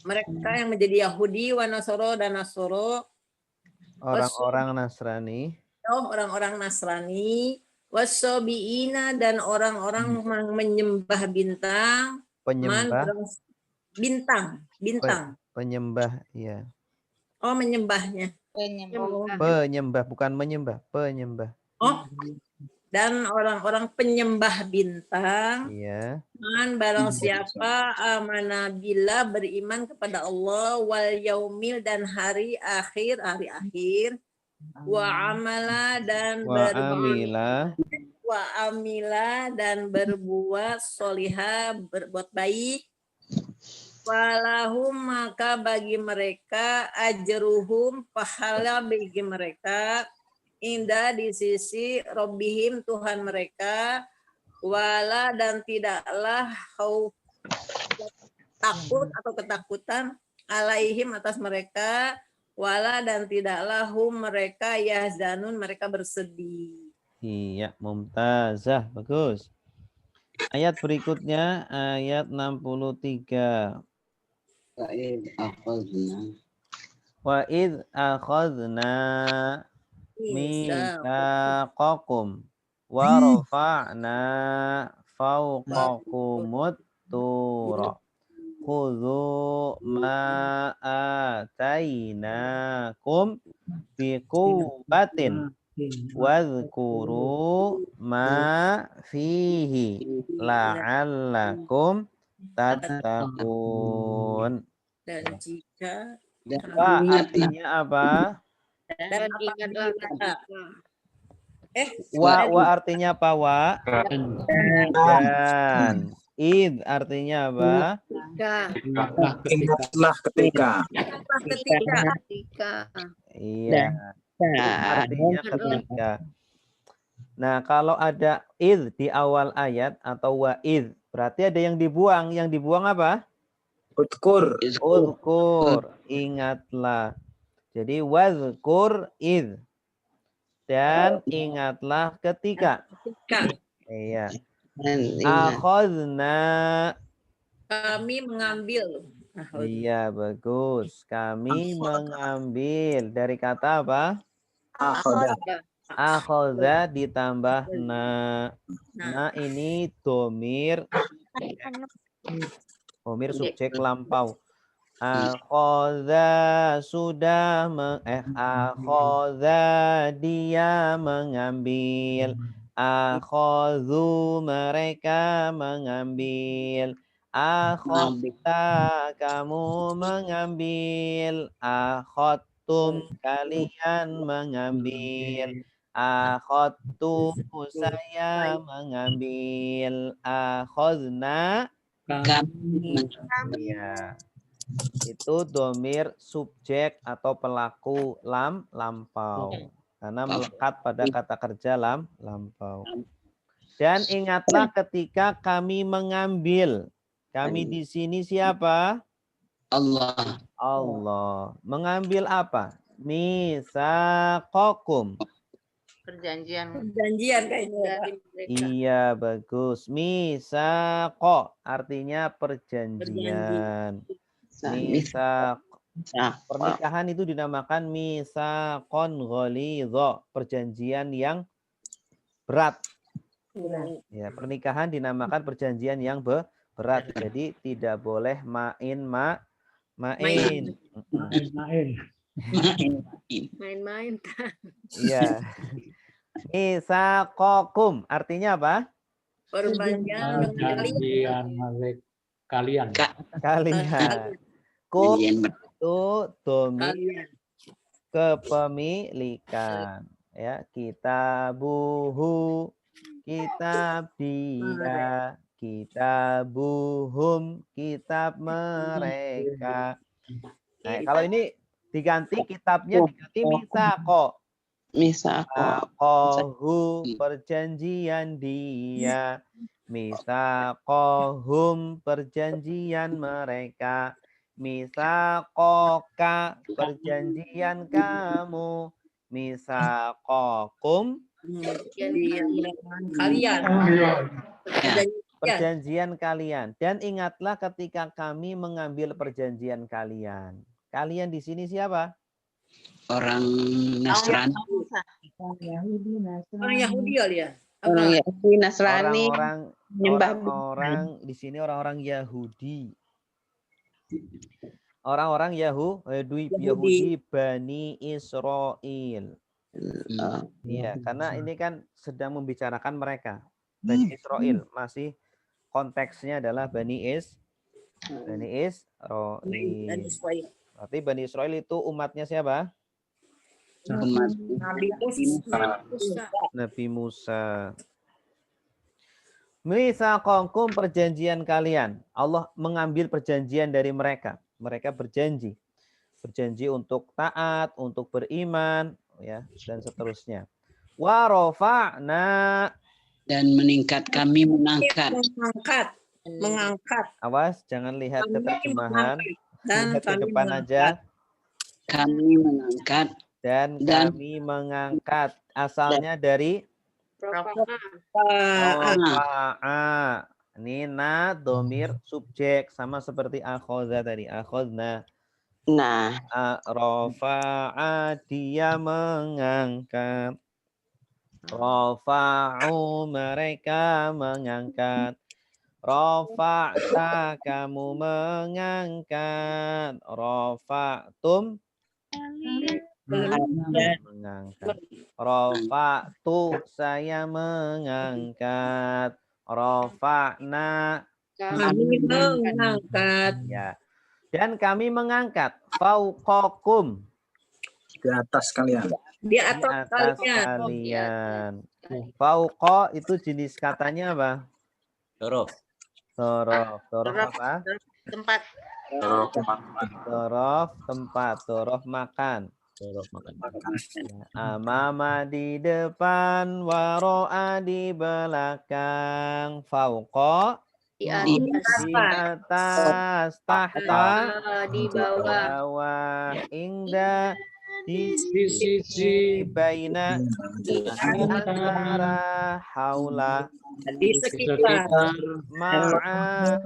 Speaker 7: mereka yang menjadi Yahudi, wa Nasoro, dan Nasoro,
Speaker 1: Orang-orang Nasrani.
Speaker 7: orang-orang Nasrani, wasobiina, dan orang-orang yang menyembah bintang,
Speaker 1: Penyembah.
Speaker 7: bintang.
Speaker 1: Penyembah, ya.
Speaker 7: Oh, menyembahnya.
Speaker 1: Penyembah, bukan menyembah, penyembah.
Speaker 7: Oh, dan orang-orang penyembah bintang.
Speaker 1: Iya.
Speaker 7: Man, barang siapa amanah bila beriman kepada Allah wal yaumil, dan hari akhir, wa amala, dan berbuat solihah, berbuat baik, walahum, maka bagi mereka ajruhum, pahala bagi mereka, indah di sisi Rabbihim, Tuhan mereka, wala, dan tidaklah takut atau ketakutan, alaihim, atas mereka, wala, dan tidaklah hum, mereka yahzanun, mereka bersedih.
Speaker 1: Iya, mumtazah, bagus. Ayat berikutnya, ayat 63. Wa id akhadna mitsaqakum wa rafa'na fawqakumut tura khudhu ma atainakum biquwwatin wadhkuru ma fihi la'allakum tattaqun.
Speaker 7: Dan jika
Speaker 1: Wa artinya apa?
Speaker 7: dan
Speaker 2: ingatlah
Speaker 1: Wa artinya apa, wa? Dan id artinya apa?
Speaker 8: Ingatlah ketika.
Speaker 1: Iya. Artinya ketika. Nah, kalau ada id di awal ayat atau wa id, berarti ada yang dibuang. Yang dibuang apa?
Speaker 8: Udkur.
Speaker 1: Ingatlah. Jadi wazkur id. Dan ingatlah ketika. Iya. Akhadna.
Speaker 7: Kami mengambil.
Speaker 1: Iya, bagus. Kami mengambil. Dari kata apa? Akhadha ditambah na. Na ini domir subjek lampau. Akhadha sudah akhadha dia mengambil. Akhadhu mereka mengambil. Akhadha kamu mengambil. Akhadtum kalian mengambil. Akhadtu saya mengambil. Akhadna kami. Ya. Itu domir subjek atau pelaku lampau. Karena melekat pada kata kerja lampau. Dan ingatlah ketika kami mengambil. Kami di sini siapa?
Speaker 6: Allah.
Speaker 1: Mengambil apa? Mitsaqakum.
Speaker 2: Perjanjian
Speaker 7: kayaknya.
Speaker 1: Iya, bagus. Mitsaqo artinya perjanjian. Pernikahan itu dinamakan mitsaqon ghalidha, perjanjian yang berat. Ya, pernikahan dinamakan perjanjian yang berat. Jadi tidak boleh main.
Speaker 3: Main-main.
Speaker 1: Iya. Mitsaqakum artinya apa?
Speaker 7: Perjanjian
Speaker 8: kalian.
Speaker 1: Kum itu domir kepemilikan. Ya, kitabuhu, kitab dia, kitabuhum, kitab mereka. Nah, kalau ini diganti kitabnya diganti mitsaqo. Mitsaqohu perjanjian dia. Mitsaqohum perjanjian mereka. Misakoka, perjanjian kamu. Misakokum,
Speaker 7: Kalian.
Speaker 1: perjanjian kalian. Dan ingatlah ketika kami mengambil perjanjian kalian. Kalian di sini siapa?
Speaker 6: Orang Nasrani.
Speaker 7: Orang Yahudi kali ya.
Speaker 3: Orang Yahudi, Nasrani, menyembah
Speaker 1: Orang-orang di sini orang-orang Yahudi. Orang-orang Yahudi Bani Israel. Iya, karena ini kan sedang membicarakan mereka. Bani Israel masih konteksnya adalah Bani Israel. Berarti Bani Israel itu umatnya siapa?
Speaker 6: Umat
Speaker 1: Nabi Musa. Mitsaqakum, perjanjian kalian. Allah mengambil perjanjian dari mereka. Mereka berjanji untuk taat, untuk beriman, ya, dan seterusnya. Wa rafa'na,
Speaker 6: dan meningkat kami mengangkat.
Speaker 7: Mengangkat.
Speaker 1: Awas, jangan lihat ke terjemahan.
Speaker 7: Dan
Speaker 1: Lihat ke
Speaker 7: kami
Speaker 1: depan aja.
Speaker 6: Kami mengangkat
Speaker 1: Dan kami mengangkat. Asalnya dari rofa'a. Nina domir subjek, sama seperti akhoza tadi. Akhodna.
Speaker 3: Nah,
Speaker 1: Rofa'a, dia mengangkat. Rofa'u, mereka mengangkat. Rofa'ta, kamu mengangkat. Rofa'tum, mengangkat. Rofa'tu, saya mengangkat. Rofa'na,
Speaker 7: kami mengangkat.
Speaker 1: ya. Dan kami mengangkat. Fauqakum,
Speaker 8: Di atas kalian.
Speaker 7: Di
Speaker 1: di
Speaker 7: atas
Speaker 1: atas
Speaker 7: kalian.
Speaker 1: kalian. Fauqa itu jenis katanya apa?
Speaker 9: Dorof.
Speaker 1: Dorof. Dorof apa?
Speaker 2: Tempat.
Speaker 1: Dorof tempat. Dorof makan.
Speaker 9: Dorof makan.
Speaker 1: Amama di depan, waro'a di belakang. Fauqa
Speaker 2: Di
Speaker 1: di
Speaker 2: atas.
Speaker 1: atas. Tahta
Speaker 2: Di bawah.
Speaker 1: bawah. Indah di sisi. Baina di antara. Haula
Speaker 7: Di sekitar.
Speaker 1: ma'a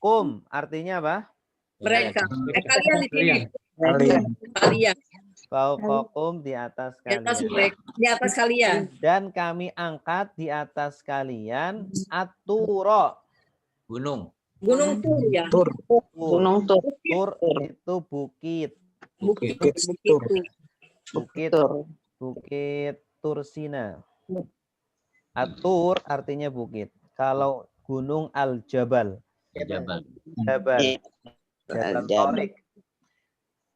Speaker 1: kum, artinya apa?
Speaker 7: Mereka. Kalian di sini.
Speaker 8: Kalian.
Speaker 7: Kalian.
Speaker 1: Fauqakum, di atas
Speaker 7: Di atas
Speaker 1: kalian.
Speaker 7: mereka. Di atas kalian.
Speaker 1: Dan kami angkat di atas kalian aturo.
Speaker 9: Gunung.
Speaker 7: Gunung Tur ya.
Speaker 8: Tur.
Speaker 3: Gunung Tur.
Speaker 1: Tur itu bukit.
Speaker 7: Bukit.
Speaker 8: Tur.
Speaker 1: Bukit.
Speaker 3: Tur.
Speaker 1: Bukit Tursina. Atur artinya bukit. Kalau gunung Al-Jabal.
Speaker 9: Jabal.
Speaker 1: Jabal. Jabal Tariq.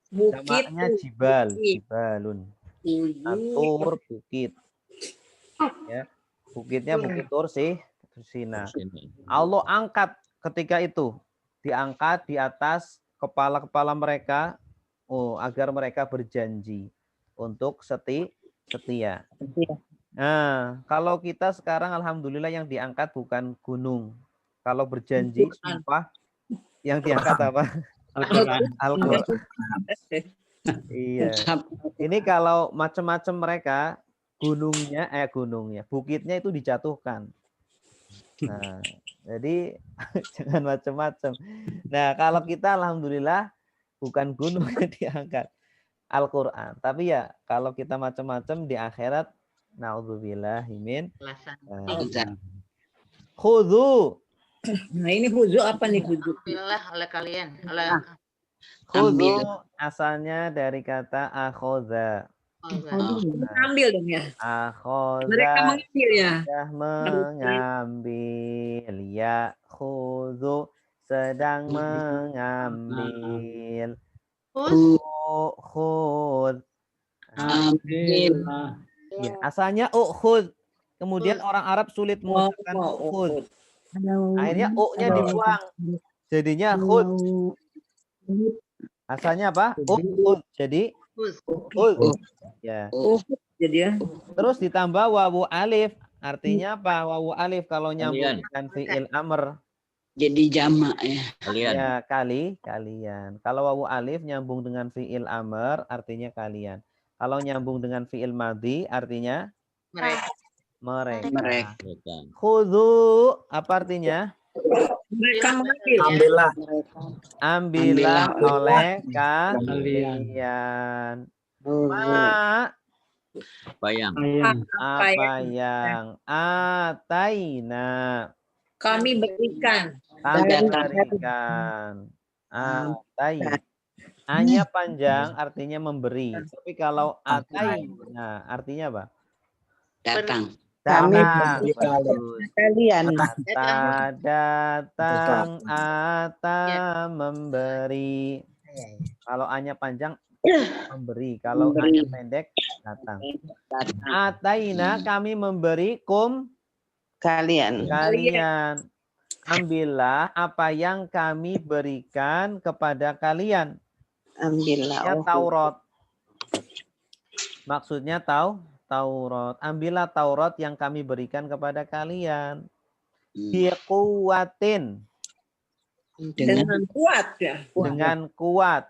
Speaker 7: Bukit.
Speaker 1: Jamaknya jibal. Jibalun. Atur bukit. Ya. Bukitnya bukit Tursina. Allah angkat ketika itu. Diangkat di atas kepala-kepala mereka. Agar mereka berjanji untuk setia. Nah, kalau kita sekarang alhamdulillah yang diangkat bukan gunung. Kalau berjanji sumpah yang diangkat apa? Al-Qur'an. Iya. Ini kalau macam-macam mereka gunungnya, bukitnya itu dijatuhkan. Nah, jadi jangan macam-macam. Nah, kalau kita alhamdulillah bukan gunung yang diangkat, Al-Qur'an. Tapi ya kalau kita macam-macam di akhirat, naudzubillahi min. Khudhu.
Speaker 7: Nah ini huzu apa nih huzu?
Speaker 2: Alhamdulillah oleh kalian. Oleh
Speaker 1: Khudhu asalnya dari kata akhoza.
Speaker 7: Ambil dong ya.
Speaker 1: Akhoza.
Speaker 7: Mereka mengambil ya.
Speaker 1: Sudah mengambil. Ya khudhu, sedang mengambil. Khud.
Speaker 6: Ambil.
Speaker 1: Ya, asalnya ukhud. Kemudian orang Arab sulit mengucapkan ukhud. Akhirnya u-nya dibuang. Jadinya khud. Asalnya apa? Ukhud. Jadi ukhud. Ya.
Speaker 7: Jadi ya.
Speaker 1: Terus ditambah wawu alif. Artinya apa? Wawu alif kalau nyambung dengan fi'il amr.
Speaker 6: jadi jamak ya.
Speaker 9: Kalian.
Speaker 1: Ya, kalian. Kalau wawu alif nyambung dengan fiil amr artinya kalian. Kalau nyambung dengan fiil madhi artinya
Speaker 2: Mereka.
Speaker 1: mereka.
Speaker 6: Mereka.
Speaker 9: Mereka.
Speaker 1: Khudhu apa artinya?
Speaker 7: Mereka mengambil.
Speaker 8: Ambillah.
Speaker 1: Ambillah oleh
Speaker 8: Kalian.
Speaker 1: kalian. Ma
Speaker 9: Apa yang?
Speaker 1: apa yang ataina
Speaker 7: Kami berikan.
Speaker 1: kami berikan. Atai. A-nya panjang artinya memberi. Tapi kalau ataina artinya apa?
Speaker 6: Datang.
Speaker 3: Kami
Speaker 1: Datang.
Speaker 8: beri kalian.
Speaker 1: Bagus.
Speaker 3: Kalian.
Speaker 1: Ata datang, ata
Speaker 2: Ya.
Speaker 1: memberi. Kalau A-nya panjang memberi, kalau
Speaker 6: Memberi.
Speaker 1: A-nya pendek datang.
Speaker 6: Datang.
Speaker 1: Ataina kami memberi
Speaker 3: Kalian.
Speaker 1: kalian. Ambillah apa yang kami berikan kepada kalian.
Speaker 3: Ambillah.
Speaker 1: Ya Taurat. Maksudnya Taurat. Ambillah Taurat yang kami berikan kepada kalian. Biquwatin.
Speaker 7: Dengan kuat ya.
Speaker 1: Dengan kuat.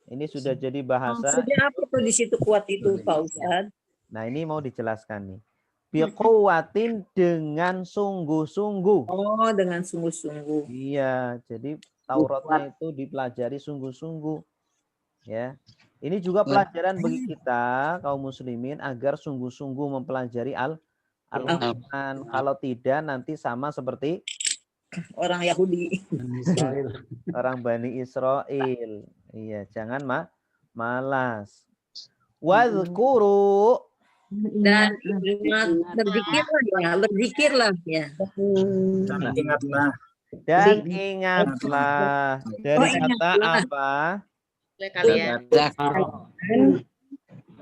Speaker 1: Ini sudah jadi bahasa.
Speaker 7: Maksudnya apa tuh di situ kuat itu Pak Ustadz?
Speaker 1: Nah, ini mau dijelaskan nih. Biquwatin dengan sungguh-sungguh.
Speaker 7: Oh, dengan sungguh-sungguh.
Speaker 1: Iya, jadi Tauratnya itu dipelajari sungguh-sungguh. Ya. Ini juga pelajaran bagi kita kaum muslimin agar sungguh-sungguh mempelajari Al-Quran. Kalau tidak nanti sama seperti
Speaker 7: Orang Yahudi.
Speaker 1: orang Bani Israel. Iya, jangan malas. Wadhkuru
Speaker 7: Dan berzikirlah ya.
Speaker 8: Dan ingatlah.
Speaker 1: dan ingatlah dari kata
Speaker 7: ingatlah.
Speaker 1: apa?
Speaker 2: Oleh kalian.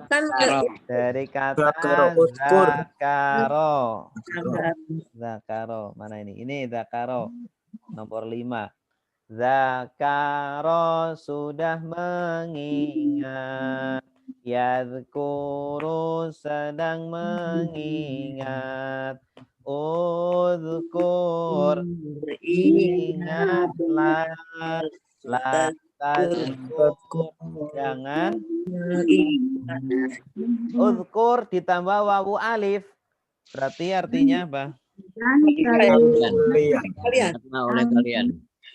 Speaker 7: Kan
Speaker 1: Dari kata
Speaker 8: Zakaro, uzkur.
Speaker 1: Zakaro. Mana ini? Ini zakaro. Nomor 5. Zakaro sudah mengingat. Yadhkuru sedang mengingat. Uzkur ingatlah. La tadhkur jangan. Uzkur ditambah wawu alif. Berarti artinya apa?
Speaker 9: Kalian.
Speaker 7: kalian
Speaker 9: Ingatlah oleh kalian.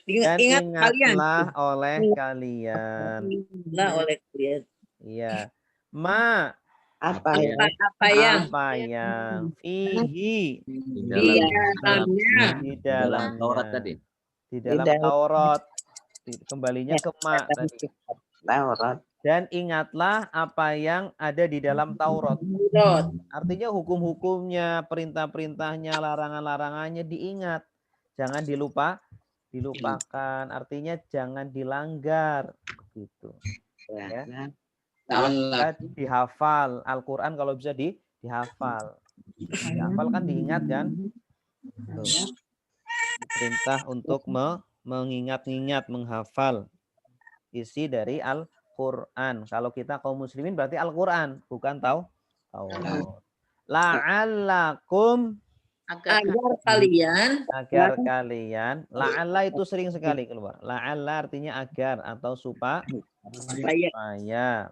Speaker 1: Dan
Speaker 7: ingat kalian.
Speaker 1: ingatlah oleh kalian.
Speaker 7: Ingatlah oleh kalian.
Speaker 1: Iya. Ma
Speaker 3: Apa ya?
Speaker 7: Apa yang
Speaker 1: apa yang fihi
Speaker 9: Di
Speaker 7: di
Speaker 9: dalam
Speaker 7: dalamnya
Speaker 1: di
Speaker 9: dalam Taurat
Speaker 1: dalamnya.
Speaker 9: tadi.
Speaker 1: Di dalam
Speaker 3: dalam-
Speaker 1: Taurat. Kembalinya ke ma tadi.
Speaker 3: Taurat.
Speaker 1: Dan ingatlah apa yang ada di dalam Taurat.
Speaker 7: Taurat.
Speaker 1: Artinya hukum-hukumnya, perintah-perintahnya, larangan-larangannya diingat. Jangan dilupakan. Artinya jangan dilanggar. Gitu. Ya. Bisa dihafal. Al-Quran kalau bisa dihafal. Dihafal kan diingat kan? Tuh. Perintah untuk mengingat-ingat, menghafal isi dari Al-Quran. Kalau kita kaum muslimin berarti Al-Quran, bukan Taurat. La'allakum
Speaker 2: Agar
Speaker 7: agar kalian
Speaker 1: la'alla itu sering sekali keluar. La'alla artinya agar atau supaya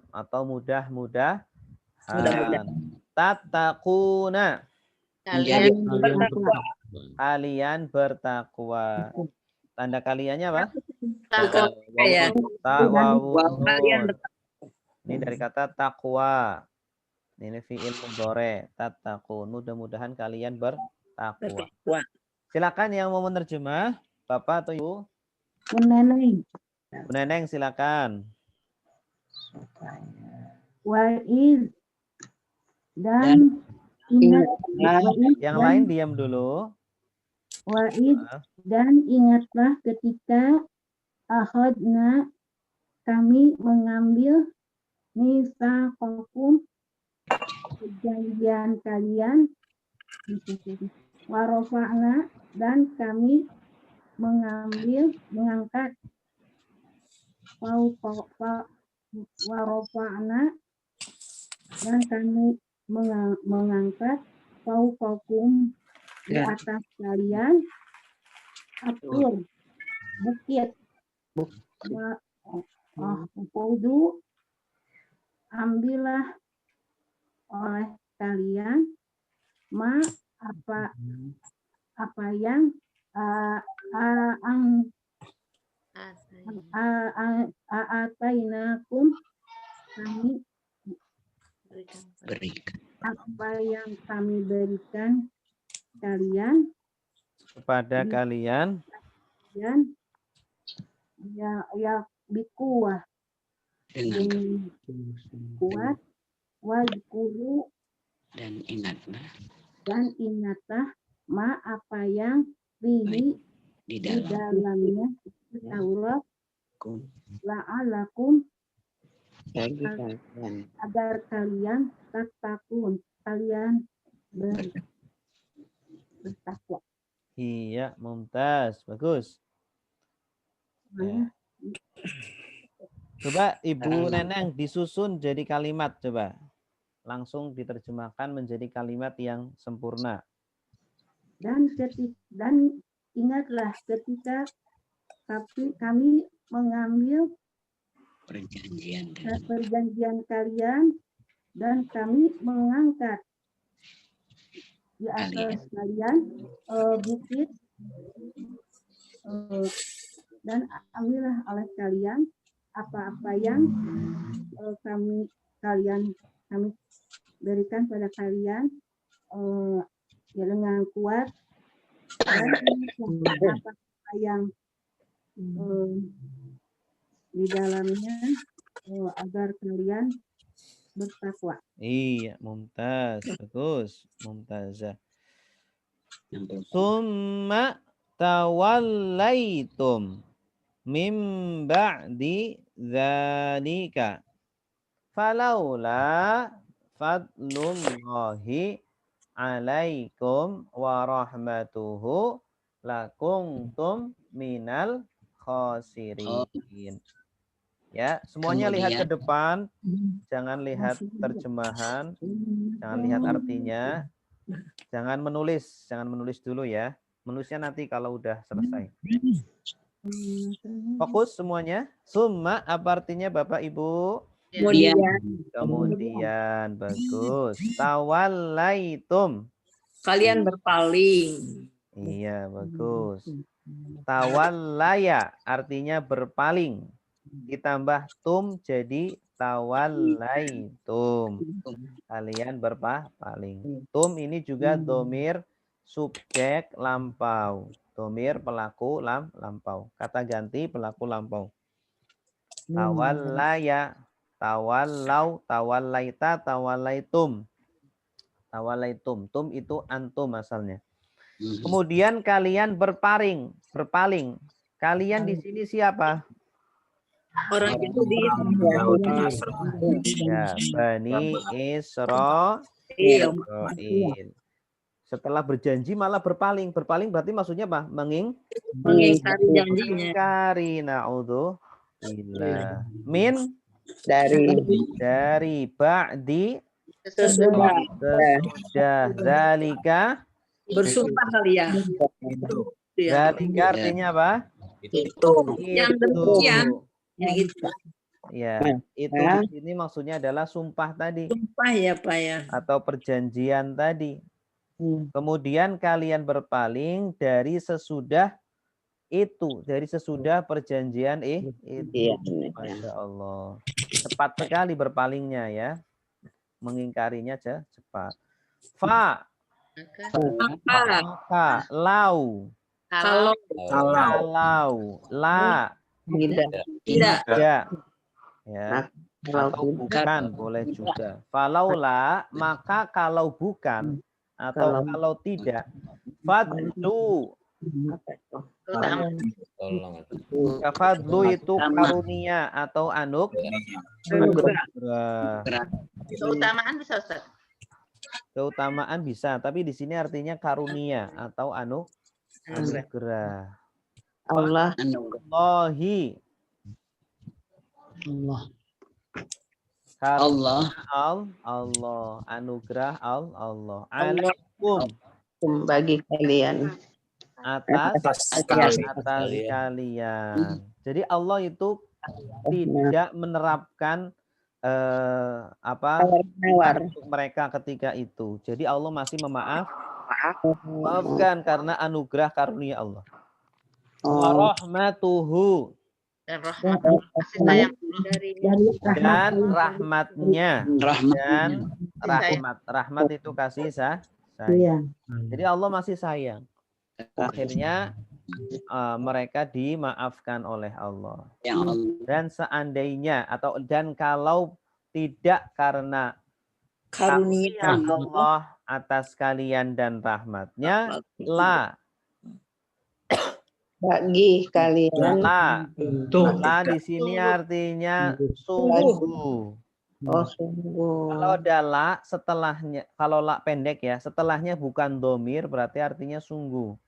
Speaker 1: atau mudah-mudahan. Tattaquna kalian bertakwa. Tanda kaliannya apa?
Speaker 7: ya. Kalian
Speaker 1: Ini dari kata takwa. Ini fi'il mudhari, tattaqun. Mudah-mudahan kalian bertakwa. Silakan yang mau menerjemah, Bapak atau Ibu?
Speaker 10: Bu Neneng.
Speaker 1: Bu Neneng silakan.
Speaker 10: Wa'id dan ingat
Speaker 1: Yang lain diam dulu.
Speaker 10: Wa'id dan ingatlah ketika akhadna kami mengambil mitsaqakum perjanjian kalian warofa'na dan kami mengangkat warofa'na dan kami mengangkat fauqakum di atas kalian atur bukit. Kudu ambillah oleh kalian apa yang atainakum kami
Speaker 6: Berikan.
Speaker 10: apa yang kami berikan kalian
Speaker 1: Kepada kalian
Speaker 10: dan ya bikuah
Speaker 6: Dengan
Speaker 10: dengan kuat wajkuru
Speaker 6: dan ingatlah
Speaker 10: ma apa yang fihi
Speaker 6: di
Speaker 10: di
Speaker 6: dalam
Speaker 10: dalamnya Taurat
Speaker 6: kum
Speaker 10: la'alakum
Speaker 3: Bagi kalian.
Speaker 10: agar kalian tatakun kalian bertakwa.
Speaker 1: iya mumtaz bagus ya. Coba Ibu Neneng disusun jadi kalimat coba langsung diterjemahkan menjadi kalimat yang sempurna.
Speaker 10: Dan ingatlah ketika kami mengambil perjanjian kalian dan kami mengangkat di atas kalian bukit dan ambillah oleh kalian apa-apa yang kami berikan pada kalian ya dengan kuat dan apa yang di dalamnya agar kalian bertakwa.
Speaker 1: Iya, mumtaz, bagus, mumtazah. Summa tawallaitum mim ba'di dzalika falaula fadlullahi alaikum wa rahmatuhu lakuntum minal khosirin. Ya, semuanya lihat ke depan, jangan lihat terjemahan, jangan lihat artinya, jangan menulis dulu ya. Menulisnya nanti kalau udah selesai. Fokus semuanya. Summa apa artinya Bapak Ibu? Kemudian bagus. Tawallaitum.
Speaker 7: Kalian berpaling.
Speaker 1: Iya, bagus. Tawallaya artinya berpaling. Ditambah tum jadi tawallaitum. Kalian berpaling. Tum ini juga domir subjek lampau. Domir pelaku lampau. Kata ganti pelaku lampau. Tawallaya, tawallau, tawallaita, tawallaitum. Tawallaitum. Tum itu antum asalnya. Kemudian kalian berpaling. Kalian di sini siapa?
Speaker 7: Orang Yahudi.
Speaker 1: Ya, Bani Israil. Setelah berjanji malah berpaling. Berpaling berarti maksudnya apa?
Speaker 7: Mengingkari janjinya.
Speaker 1: Mengingkari. Na'udzubillah. Min dari ba'di
Speaker 7: Sesudah
Speaker 1: zalika.
Speaker 7: bersumpah kalian.
Speaker 1: Zalika artinya apa?
Speaker 7: Itu. Yang demikian. Ya gitu.
Speaker 1: Ya, itu di sini maksudnya adalah sumpah tadi.
Speaker 7: Sumpah ya Pak ya.
Speaker 1: Atau perjanjian tadi. Kemudian kalian berpaling dari sesudah itu, dari sesudah perjanjian itu. Masya Allah. Cepat sekali berpalingnya ya. Mengingkarinya cepat. Maka lau.
Speaker 7: Kalau
Speaker 1: La.
Speaker 7: tidak.
Speaker 1: Ya. Atau bukan boleh juga. Falaula maka kalau bukan atau kalau tidak. Fadlu. Fadlu itu karunia atau anugerah.
Speaker 2: Keutamaan bisa Ustaz.
Speaker 1: Keutamaan bisa, tapi di sini artinya karunia atau anugerah. Allahi.
Speaker 6: Allah.
Speaker 1: Allah. Anugerah Allah. Alaikum.
Speaker 3: Bagi kalian.
Speaker 1: atas kalian. Jadi Allah itu tidak menerapkan untuk mereka ketika itu. Jadi Allah masih memaafkan karena anugerah karunia Allah. Wa rahmatuhu,
Speaker 2: Dan rahmat Allah, kasih sayang Allah.
Speaker 1: dan rahmatnya, dan rahmat itu kasih sayang. Jadi Allah masih sayang. Akhirnya mereka dimaafkan oleh Allah. Dan seandainya dan kalau tidak karena karunia Allah atas kalian dan rahmatnya,
Speaker 3: Bagi kalian.
Speaker 1: Di sini artinya sungguh.
Speaker 3: Oh, sungguh.
Speaker 1: Kalau ada la setelahnya, kalau la pendek ya, setelahnya bukan domir berarti artinya sungguh.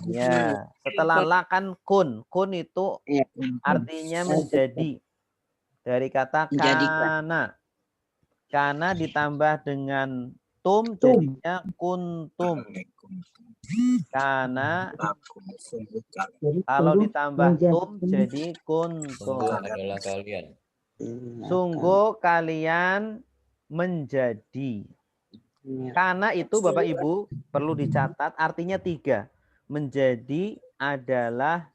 Speaker 1: Ya, setelah la kan kun. Kun itu artinya menjadi. Dari kata kana. Kana ditambah dengan tum jadinya kuntum. Karena kalau ditambah tum jadi kuntum.
Speaker 9: Adalah kalian.
Speaker 1: Sungguh kalian menjadi. Karena itu Bapak Ibu perlu dicatat artinya 3. Menjadi adalah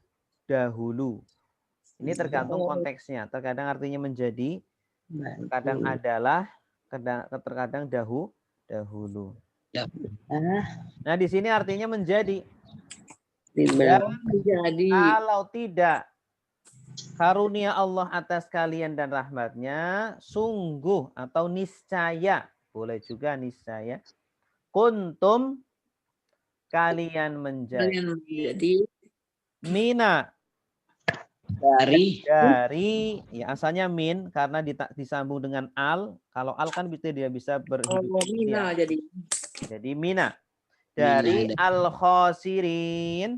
Speaker 1: dahulu. Ini tergantung konteksnya. Terkadang artinya menjadi, terkadang adalah, terkadang dahulu. Nah, di sini artinya menjadi.
Speaker 3: Menjadi.
Speaker 1: Kalau tidak karunia Allah atas kalian dan rahmatnya, sungguh atau niscaya, boleh juga niscaya, kuntum kalian menjadi mina dari ya asalnya min karena disambung dengan al. Kalau al kan dia bisa berhidup.
Speaker 7: Mina
Speaker 1: jadi mina dari al-khosirin,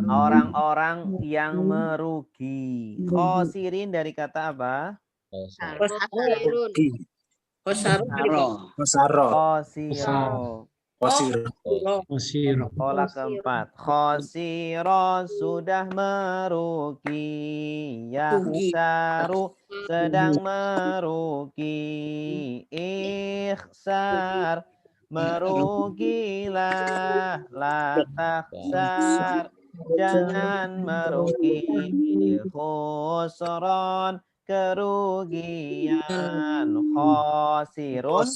Speaker 1: orang-orang yang merugi. Khosirin dari kata apa? Khosiro. Pola keempat. Khosiro sudah merugi. Yahsaru sedang merugi. Ikhsar merugilah. La takhsar jangan merugi. Khusron kerugian. Khosirun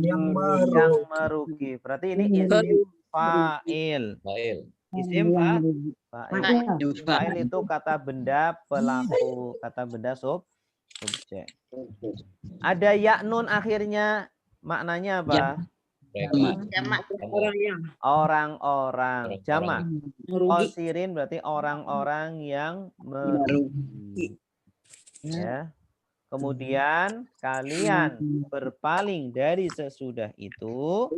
Speaker 1: yang merugi. Berarti ini isim fa'il. Isim fa'il. Fa'il itu kata benda pelaku, kata benda subjek. Ada ya nun akhirnya, maknanya apa? Orang-orang. Jamak. Khosirin berarti orang-orang yang merugi. Ya. Kemudian kalian berpaling dari sesudah itu.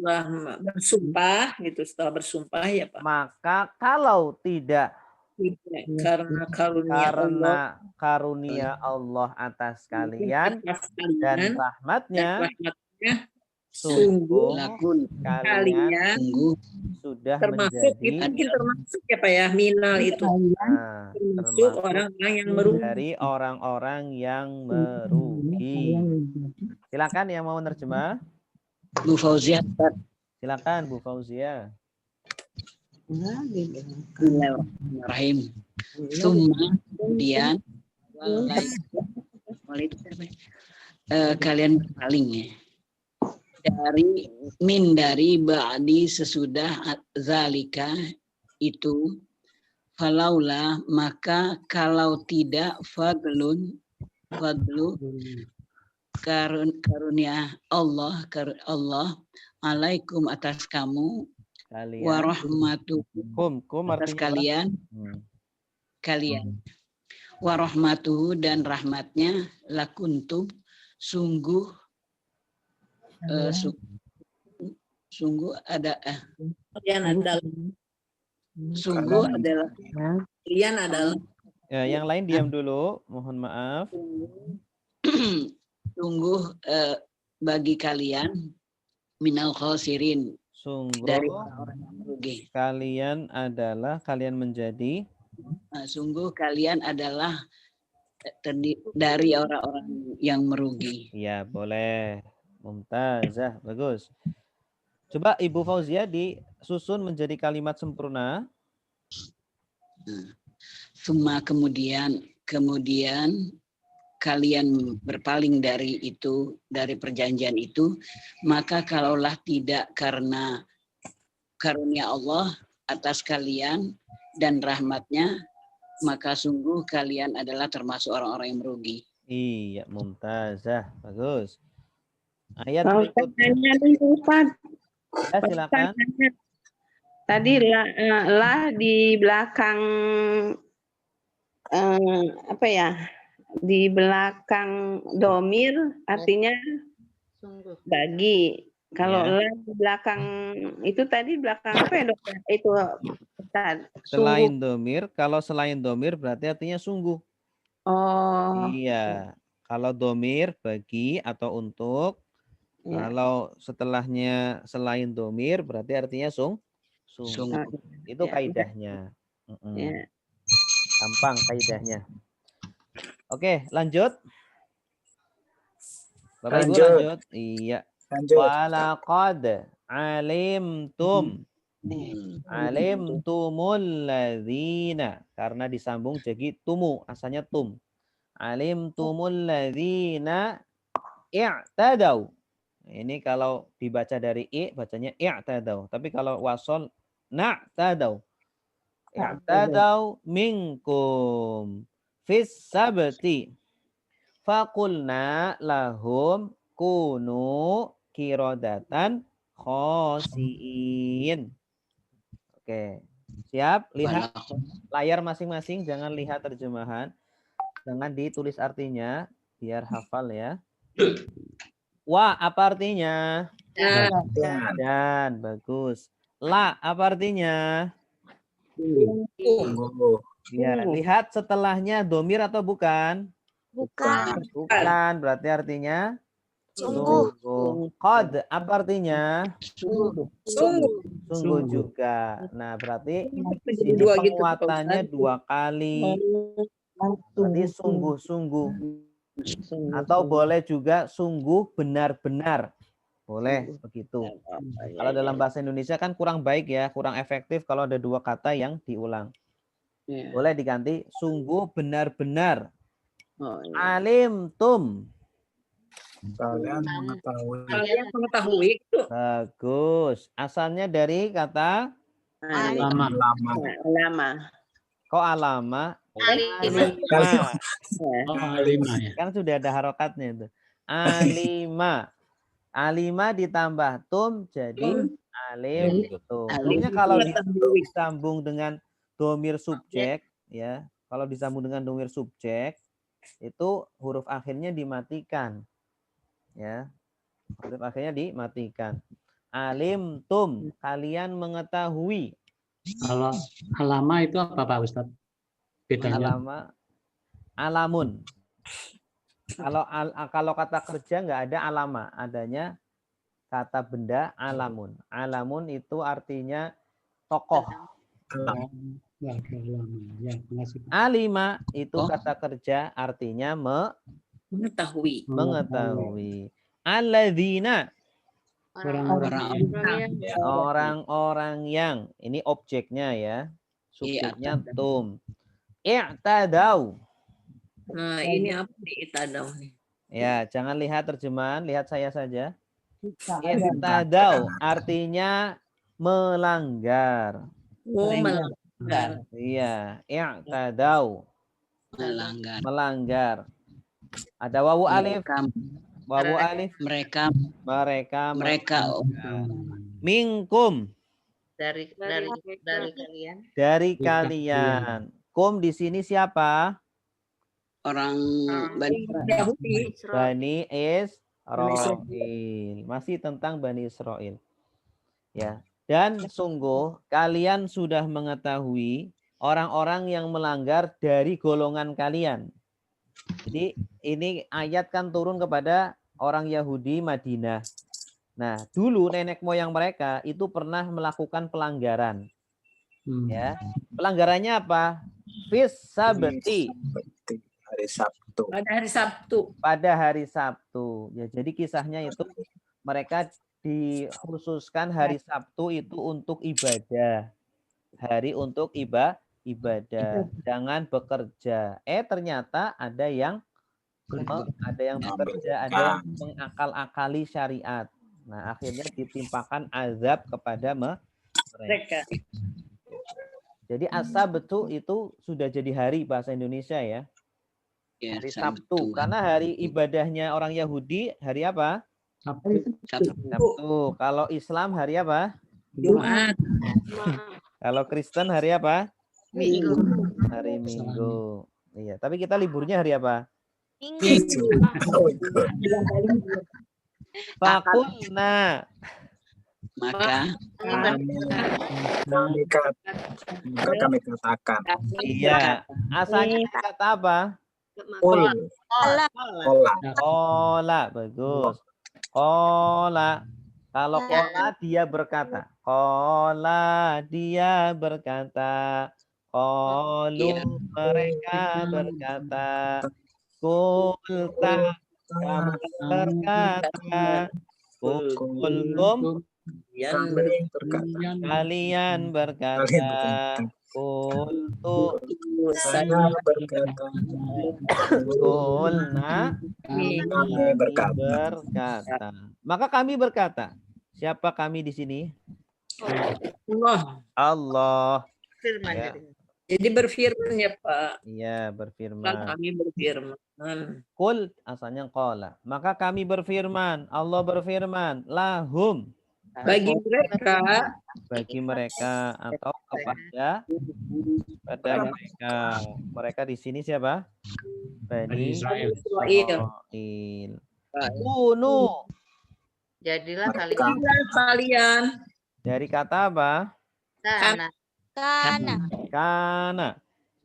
Speaker 7: Bersumpah gitu, setelah bersumpah ya Pak.
Speaker 1: Maka kalau tidak
Speaker 7: karena
Speaker 1: karunia Allah atas kalian dan rahmatnya, sungguh kalian sudah
Speaker 7: termasuk
Speaker 1: menjadi
Speaker 7: termasuk ya Pak ya, minal itu termasuk orang-orang yang merugi.
Speaker 1: Dari orang-orang yang merugi. Silakan yang mau menerjemah.
Speaker 6: Bu Fauzia.
Speaker 1: Silakan Bu Fauzia.
Speaker 6: Bismillahirrahmanirrahim. Summa kemudian kalian berpaling ya. Dari ba'di sesudah zalika itu, falaula maka kalau tidak fadlu karunia Allah alaikum atas kamu, warahmatuhu atas kalian warahmatuhu dan rahmatnya, lakuntum sungguh adalah
Speaker 1: yang lain diam dulu, mohon maaf.
Speaker 6: Sungguh bagi kalian minal khosirin
Speaker 1: Sungguh
Speaker 6: dari orang-orang yang merugi.
Speaker 1: kalian menjadi
Speaker 6: Sungguh kalian adalah dari orang-orang yang merugi.
Speaker 1: ya boleh. Mumtazah, bagus. Coba Ibu Fauzia disusun menjadi kalimat sempurna.
Speaker 6: Summa kemudian kalian berpaling dari itu, dari perjanjian itu, maka kalaulah tidak karena karunia Allah atas kalian dan rahmatnya, maka sungguh kalian adalah termasuk orang-orang yang merugi.
Speaker 1: Iya, mumtazah, bagus. Ayat
Speaker 3: Ustaz
Speaker 1: berikutnya.
Speaker 3: tanya nih Ustaz.
Speaker 1: Ya, silakan.
Speaker 3: Tadi lah di belakang apa ya? Di belakang domir artinya
Speaker 2: Sungguh.
Speaker 3: bagi. Kalau
Speaker 1: Ya.
Speaker 3: lah di belakang itu tadi belakang apa ya dokter? Itu Ustaz.
Speaker 1: Selain
Speaker 3: Sungguh.
Speaker 1: domir, kalau selain domir berarti artinya sungguh.
Speaker 3: Oh.
Speaker 1: Iya. Kalau domir bagi atau untuk.
Speaker 3: Ya.
Speaker 1: Kalau setelahnya selain domir berarti artinya sungguh.
Speaker 6: Sungguh.
Speaker 1: Itu
Speaker 3: Ya.
Speaker 1: kaidahnya.
Speaker 3: Ya.
Speaker 1: Gampang kaidahnya. Oke, lanjut. Bapak Ibu
Speaker 8: Lanjut.
Speaker 1: lanjut. Iya.
Speaker 8: Lanjut.
Speaker 1: Walaqad alimtum. Alimtumul ladzina. Karena disambung jadi tumu. Asalnya tum. Alimtumul ladzina i'tadau. Ini kalau dibaca dari i, bacanya i'tadau. Tapi kalau wasol, na'tadau. I'tadau minkum fis sabti. Faqulna lahum kunu kirodatan khosiin. Oke. Siap? Lihat layar masing-masing. Jangan lihat terjemahan. Jangan ditulis artinya. Biar hafal ya. Wa, apa artinya? Dan, bagus. La, apa artinya?
Speaker 8: Sungguh.
Speaker 1: Ya, lihat setelahnya domir atau bukan?
Speaker 10: Bukan.
Speaker 1: Bukan, berarti artinya?
Speaker 10: Sungguh.
Speaker 1: Qad, apa artinya?
Speaker 7: Sungguh.
Speaker 1: Sungguh juga. Nah, berarti
Speaker 7: Jadi
Speaker 1: ini
Speaker 7: dua gitu, Pak
Speaker 1: penguatannya
Speaker 7: Ustadz.
Speaker 1: 2 kali. Berarti sungguh-sungguh. Atau boleh juga sungguh benar-benar. Boleh begitu. Kalau dalam bahasa Indonesia kan kurang baik ya, kurang efektif kalau ada 2 kata yang diulang. Boleh diganti sungguh benar-benar. Alimtum.
Speaker 8: Kalian mengetahui.
Speaker 7: Kalian mengetahui itu.
Speaker 1: Bagus. Asalnya dari kata
Speaker 3: Lama.
Speaker 1: kok alama?
Speaker 8: Kalian.
Speaker 1: Alima. Kan sudah ada harokatnya itu. Alima. Alima ditambah tum jadi alim. Tumnya kalau disambung dengan domir subjek ya, kalau disambung dengan domir subjek itu huruf akhirnya dimatikan. Ya. Huruf akhirnya dimatikan. Alim tum, kalian mengetahui.
Speaker 11: Kalau alama itu apa Pak Ustadz? Bedanya?
Speaker 1: Alama, alamun. Kalau kata kerja nggak ada alama, adanya kata benda alamun. Alamun itu artinya tokoh. Alima itu kata kerja artinya
Speaker 7: mengetahui.
Speaker 1: Alladzina
Speaker 11: Orang-orang
Speaker 1: orang-orang yang, ini objeknya ya, subjeknya tum. I'tadau.
Speaker 7: Nah, ini apa nih i'tadau nih?
Speaker 1: Ya, jangan lihat terjemahan, lihat saya saja. I'tadau artinya melanggar.
Speaker 7: Melanggar.
Speaker 1: Iya, i'tadau. Melanggar. Ada wawu alif. Wawu alif.
Speaker 6: Mereka.
Speaker 1: Minkum.
Speaker 2: Dari kalian.
Speaker 1: Dari kalian. Kum di sini siapa?
Speaker 6: Orang
Speaker 1: Bani Israil. Masih tentang Bani Israil. Ya. Dan sungguh kalian sudah mengetahui orang-orang yang melanggar dari golongan kalian. Jadi ini ayat kan turun kepada orang Yahudi Madinah. Nah, dulu nenek moyang mereka itu pernah melakukan pelanggaran. Ya, pelanggarannya apa? Fis sabti.
Speaker 8: Hari Sabtu.
Speaker 7: Pada hari Sabtu.
Speaker 1: Pada hari Sabtu. Ya, jadi kisahnya itu mereka dikhususkan hari Sabtu itu untuk ibadah. Hari untuk ibadah. Jangan bekerja. Ternyata ada yang bekerja, ada yang mengakal-akali syariat. Nah, akhirnya ditimpakan azab kepada mereka. Jadi as-sabtu itu sudah jadi hari bahasa Indonesia ya. Hari Sabtu. Karena hari ibadahnya orang Yahudi hari apa? Sabtu. Kalau Islam hari apa?
Speaker 7: Jumat.
Speaker 1: Kalau Kristen hari apa?
Speaker 7: Minggu.
Speaker 1: Hari Minggu. Iya, tapi kita liburnya hari apa?
Speaker 10: Minggu.
Speaker 1: Fakulna.
Speaker 6: Maka
Speaker 8: kami katakan.
Speaker 1: Iya. Asalnya kata apa? Kola. Bagus. Kola. Kalau kola dia berkata. Kola dia berkata. Kolu mereka berkata. Kulta kamu berkata. Kultum kalian berkata. Kultu
Speaker 8: saya berkata.
Speaker 1: Kulna kami berkata. Maka kami berkata. Siapa kami di sini? Allah. Ya.
Speaker 7: Jadi berfirman ya Pak.
Speaker 1: Iya, berfirman.
Speaker 7: Kami berfirman.
Speaker 1: Kul asalnya qala. Maka kami berfirman, Allah berfirman, lahum
Speaker 7: Bagi
Speaker 1: mereka atau kepada mereka. Mereka di sini siapa? Bani Israil. Kunu.
Speaker 2: Jadilah
Speaker 7: kalian.
Speaker 1: Dari kata apa?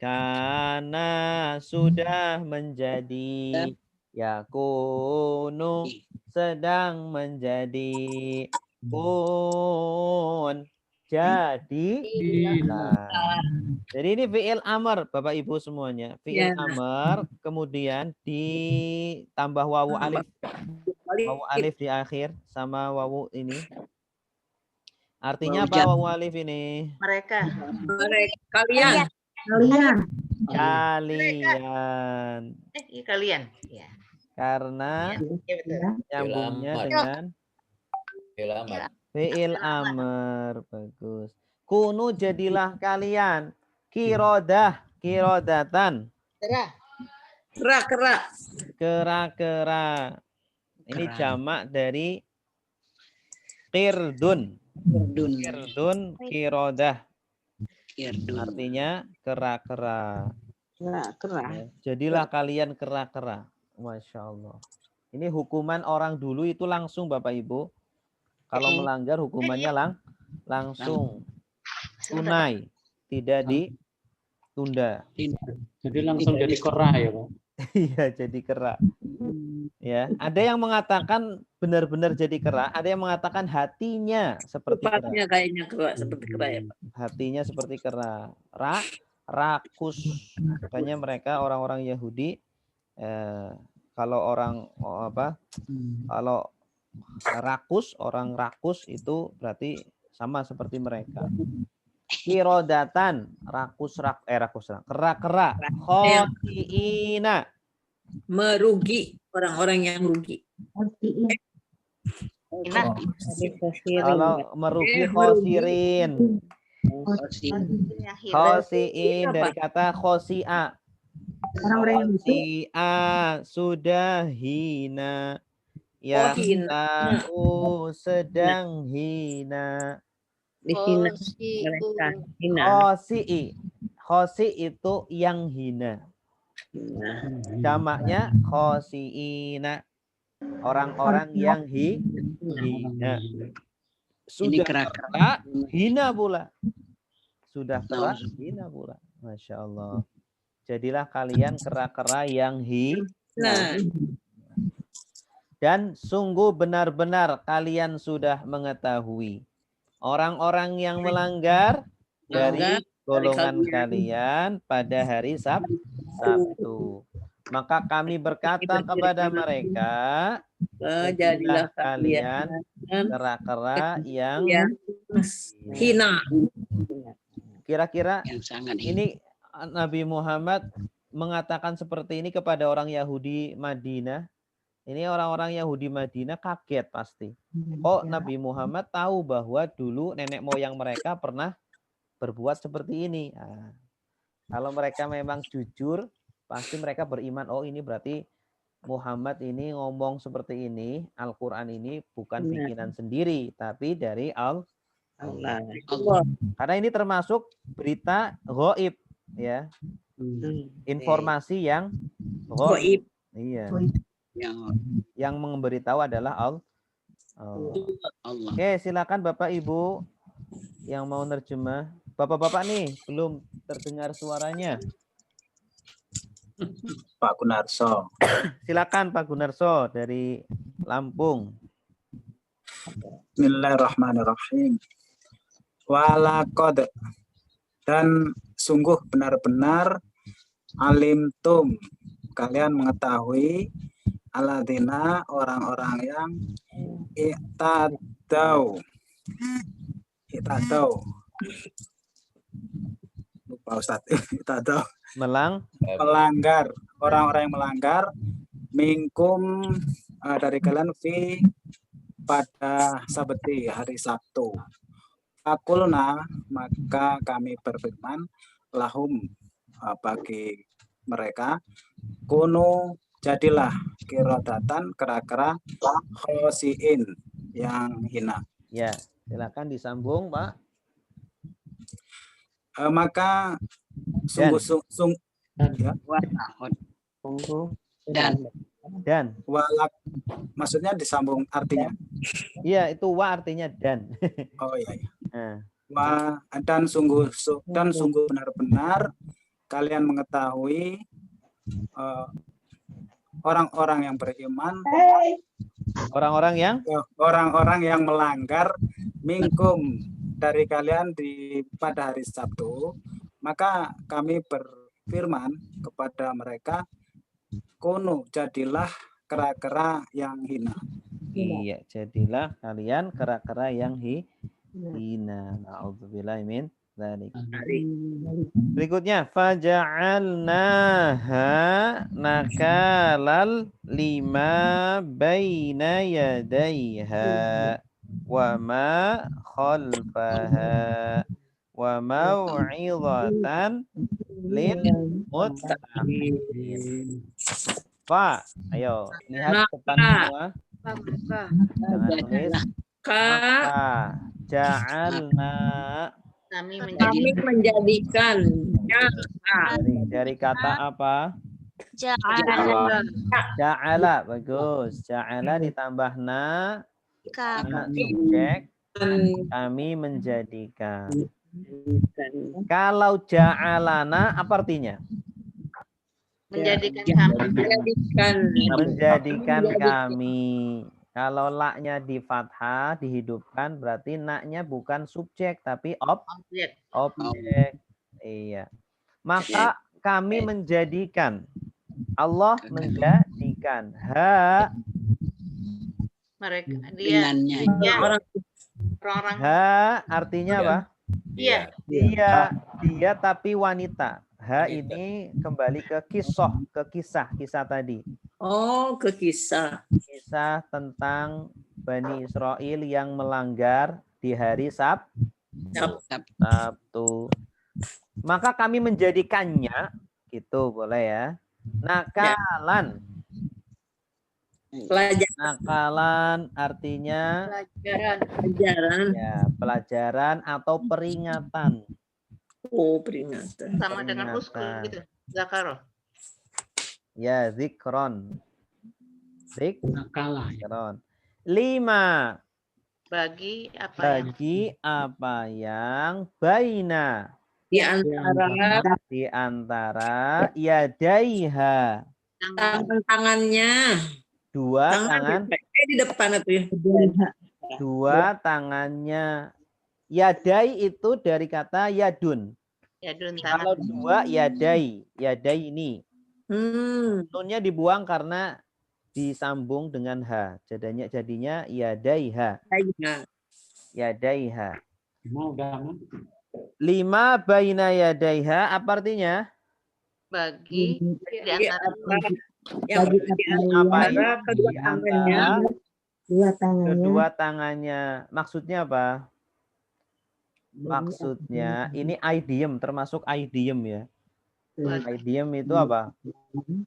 Speaker 1: Karena sudah menjadi, yakunu sedang menjadi, kun jadi. Jadi ini fi'il amr Bapak Ibu semuanya. Fi'il amr kemudian ditambah wawu alif. Wawu alif di akhir sama wawu ini. Artinya apa wawu alif ini?
Speaker 2: Mereka.
Speaker 7: Kalian.
Speaker 2: Kalian. Ya.
Speaker 1: Karena nyambungnya dengan fi'il amr. Bagus. Kunu jadilah kalian kirodatan. Kera. Ini jamak dari qirdun. Qirdun kirodah. Artinya kera-kera. Jadilah kalian kera-kera. Masya Allah. Ini hukuman orang dulu itu langsung Bapak Ibu. Kalau melanggar hukumannya langsung. Tunai. Tidak ditunda.
Speaker 11: Jadi langsung jadi kera ya Pak?
Speaker 1: Iya, jadi kera. Ya, ada yang mengatakan benar-benar jadi kera, ada yang mengatakan hatinya seperti kera.
Speaker 7: Kayaknya kera seperti kera ya Pak. Hatinya
Speaker 1: seperti kera. Rakus. Makanya mereka orang-orang Yahudi kalau orang kalau rakus, orang rakus itu berarti sama seperti mereka. Kirodatan, kera-kera, khosiina,
Speaker 7: merugi, orang-orang yang rugi.
Speaker 1: Kalau merugi khosirin. Khosiin dari kata khosi'a. Khosi'a sudah hina. Ya tahu sedang hina. Khosi itu yang hina. Jamaknya khosiina. Orang-orang yang hina. Sudah kera, hina pula. Sudah kera, hina pula. Masya Allah. Jadilah kalian kera-kera yang hina. Dan sungguh benar-benar kalian sudah mengetahui orang-orang yang melanggar dari golongan kalian pada hari Sabtu. Maka kami berkata kepada mereka, jadilah kalian kera-kera yang
Speaker 7: hina.
Speaker 1: Kira-kira
Speaker 6: yang sangat
Speaker 1: ini Nabi Muhammad mengatakan seperti ini kepada orang Yahudi Madinah. Ini orang-orang Yahudi Madinah kaget pasti. Kok Nabi Muhammad tahu bahwa dulu nenek moyang mereka pernah berbuat seperti ini. Nah, kalau mereka memang jujur, pasti mereka beriman, oh ini berarti Muhammad ini ngomong seperti ini, Al-Quran ini bukan bikinan sendiri, tapi dari Allah. Karena ini termasuk berita ghaib, ya. Informasi yang ghaib. Iya. Yang memberitahu adalah Allah. Oke, silakan Bapak Ibu yang mau nerjemah. Bapak-bapak nih belum terdengar suaranya.
Speaker 8: Pak Gunarso.
Speaker 1: Silakan Pak Gunarso dari Lampung.
Speaker 8: Bismillahirrahmanirrahim. Walaqad, dan sungguh benar-benar alimtum, kalian mengetahui alladzina, orang-orang yang i'tadau lupa Ustaz, i'tadau melanggar, orang-orang yang melanggar minkum, dari kalian pada sabti, hari Sabtu. Fakulna, maka kami berfirman lahum, bagi mereka, kunu, jadilah kirodatan, kera-kera khosiin, yang hina.
Speaker 1: Ya, silakan disambung Pak.
Speaker 8: Maka sungguh ya,
Speaker 1: dan
Speaker 8: walak, maksudnya disambung artinya.
Speaker 1: Iya, itu wa artinya dan.
Speaker 8: Oh iya. Dan sungguh benar-benar kalian mengetahui orang-orang yang beriman, orang-orang yang melanggar minkum, dari kalian pada hari Sabtu, maka kami berfirman kepada mereka, kunu, jadilah kera-kera yang hina.
Speaker 1: Iya, jadilah kalian kera-kera yang hina. Na'udzubillahi min dzalik. Berikutnya, faja'alnaha nakalal lima baina yadayha wa ma khalfaha wa mau'izatan lil muttaqin. Fa, ayo lihat depan semua. Jangan tulis. Maka ja'alna,
Speaker 7: kami menjadikan.
Speaker 1: Dari kata apa? Ja'ala. Bagus. Ja'ala ditambah na. Subjek. Kami menjadikan. Kalau ja'alana apa artinya? Menjadikan kami. Kalau laknya di fathah dihidupkan, berarti naknya bukan subjek tapi objek. Iya. Maka kami menjadikan. Allah menjadikan.
Speaker 2: Mereka dia orang-orang.
Speaker 1: Artinya apa?
Speaker 2: Dia
Speaker 1: tapi wanita. Ini kembali ke kisah tadi.
Speaker 7: Oh, ke kisah.
Speaker 1: Kisah tentang Bani Israel yang melanggar di hari Sabtu. Maka kami menjadikannya, gitu boleh ya. Nakalan. Nakalan artinya
Speaker 7: pelajaran.
Speaker 1: Ya, pelajaran atau peringatan.
Speaker 7: Oh, peringatan.
Speaker 2: Sama dengan uskul gitu. Zakaroh.
Speaker 1: Ya, zikron. Zikron. 5.
Speaker 2: Bagi
Speaker 1: apa yang baina.
Speaker 7: Di antara
Speaker 1: yadaiha.
Speaker 7: tangannya.
Speaker 1: Dua tangan.
Speaker 7: Di depan itu ya.
Speaker 1: Dua tangannya. Yadai itu dari kata yadun.
Speaker 2: Yadun
Speaker 1: Kalau
Speaker 2: tangan.
Speaker 1: dua yadai. Yadai ini. Nunnya dibuang karena disambung dengan H. Jadinya yadaiha. Yadaiha. Lima baina yadaiha. Apa artinya?
Speaker 2: Bagi di antara
Speaker 7: yang
Speaker 1: apa
Speaker 7: kedua tangannya.
Speaker 1: Kedua tangannya. Maksudnya apa? Maksudnya ini idiom, termasuk idiom ya. Idiom itu apa? Idiom,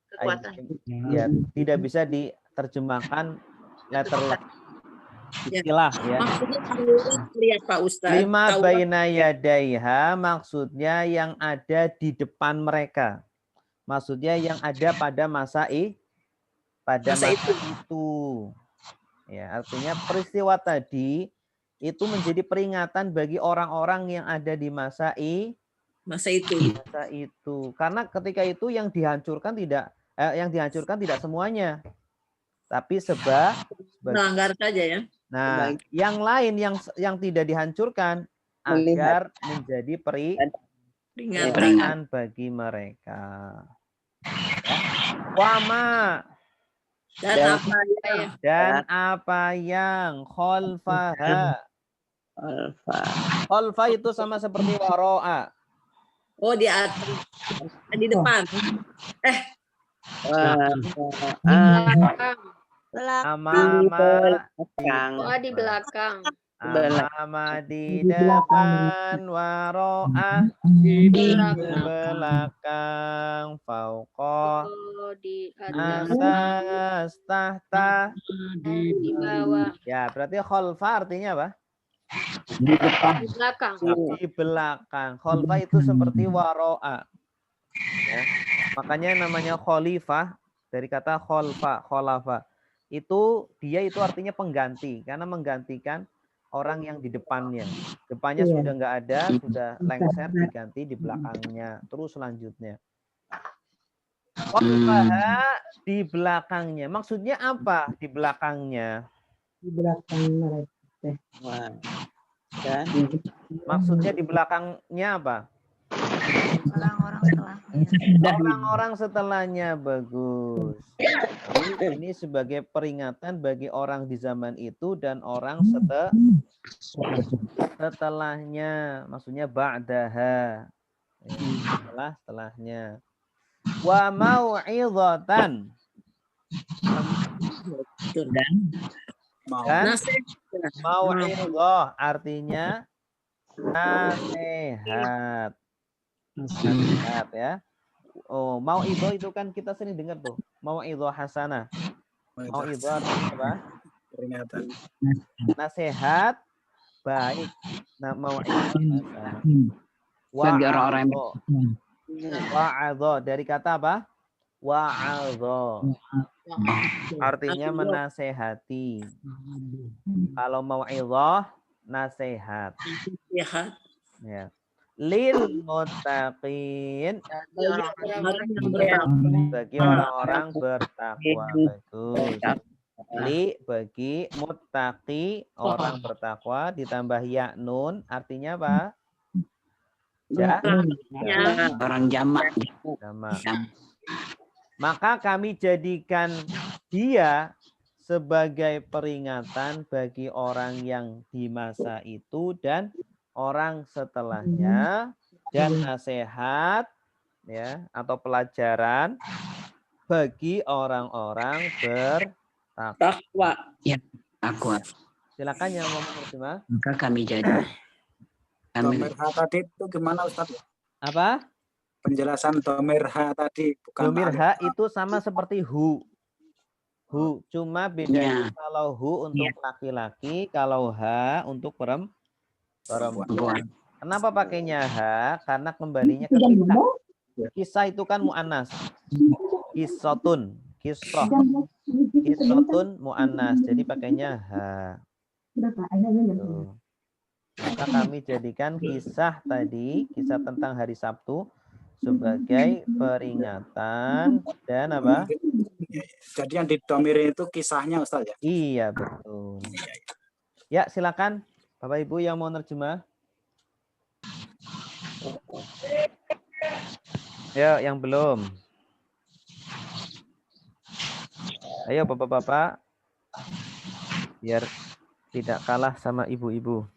Speaker 1: ya tidak bisa diterjemahkan letterless. Istilah ya.
Speaker 7: Maksudnya lihat Pak Ustadz.
Speaker 1: Lima baina yadaiha maksudnya yang ada di depan mereka. Maksudnya yang ada pada masa itu. Ya, artinya peristiwa tadi itu menjadi peringatan bagi orang-orang yang ada di masa itu. Karena ketika itu yang dihancurkan tidak semuanya. Tapi
Speaker 7: melanggar saja ya.
Speaker 1: Nah, yang lain yang tidak dihancurkan agar menjadi peringatan bagi mereka. Wama dan apa yang khalfaha. Khalfa itu sama seperti waro'a.
Speaker 7: Oh, di atas, di depan.
Speaker 2: Amama di belakang.
Speaker 1: Amama di depan, waro'a di belakang, fauqa
Speaker 2: Di
Speaker 1: atas, tahta
Speaker 2: di bawah.
Speaker 1: Ya, berarti khalfa artinya apa?
Speaker 2: Di belakang.
Speaker 1: Di belakang. Khalfa itu seperti waro'a. Ya. Makanya namanya khalifah dari kata khalafa. Dia itu artinya pengganti karena menggantikan orang yang di depannya. Depannya sudah nggak ada, sudah lengser diganti di belakangnya. Terus selanjutnya. Khalfaha di belakangnya. Maksudnya apa di belakangnya?
Speaker 3: Di belakang mereka.
Speaker 1: Maksudnya di belakangnya apa? Orang-orang setelahnya. Bagus. Ini sebagai peringatan bagi orang di zaman itu dan orang setelahnya. Maksudnya ba'daha. Setelahnya. Wa mau'izatan. Dan mau'izah artinya nasihat. Nasihat ya. Oh, mau'izah itu kan kita sering dengar tuh. Mau'izah hasanah. Mau'izah artinya apa?
Speaker 8: Peringatan.
Speaker 1: Nasihat baik. Nah, mau'izah hasanah. Wa'adha dari kata apa? Wa'adha. Artinya menasehati. Kalau mau'izah nasihat. Ya. Lil muttaqin bagi orang-orang bertakwa. Bagus. Li bagi muttaqi orang bertakwa ditambah ya nun artinya apa?
Speaker 6: Orang jamak.
Speaker 1: Maka kami jadikan dia sebagai peringatan bagi orang yang di masa itu dan orang setelahnya dan nasihat ya atau pelajaran bagi orang-orang bertakwa.
Speaker 6: Ya, takwa.
Speaker 1: Silakan yang mau menerjemah.
Speaker 6: Maka kami jadi.
Speaker 8: Domir ha tadi itu gimana Ustaz?
Speaker 1: Apa?
Speaker 8: Penjelasan domir ha tadi bukan
Speaker 1: domir ha itu sama seperti hu. Hu, cuma bedanya kalau hu untuk laki-laki, kalau ha untuk perempuan. Kenapa pakainya ha? Karena kembalinya ke kisah. Kisah itu kan mu'annas. Kisotun. Kisotun mu'annas. Jadi pakainya ha. Tuh. Maka kami jadikan kisah tadi, kisah tentang hari Sabtu sebagai peringatan dan apa?
Speaker 8: Jadi yang didomirin itu kisahnya Ustaz ya?
Speaker 1: Iya, betul. Ya, silakan Bapak Ibu yang mau nerjemah. Ya, yang belum. Ayo Bapak-bapak. Biar tidak kalah sama ibu-ibu.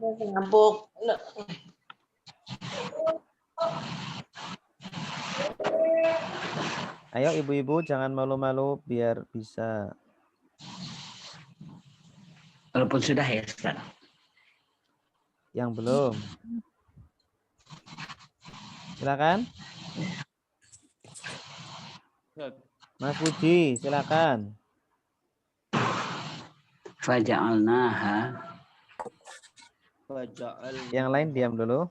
Speaker 3: Ngabuk.
Speaker 1: Ayo ibu-ibu jangan malu-malu biar bisa.
Speaker 6: Walaupun sudah ya Ustaz.
Speaker 1: Yang belum. Silakan. Mas Puji, silakan.
Speaker 6: Faja'alnaha.
Speaker 1: Yang lain diam dulu.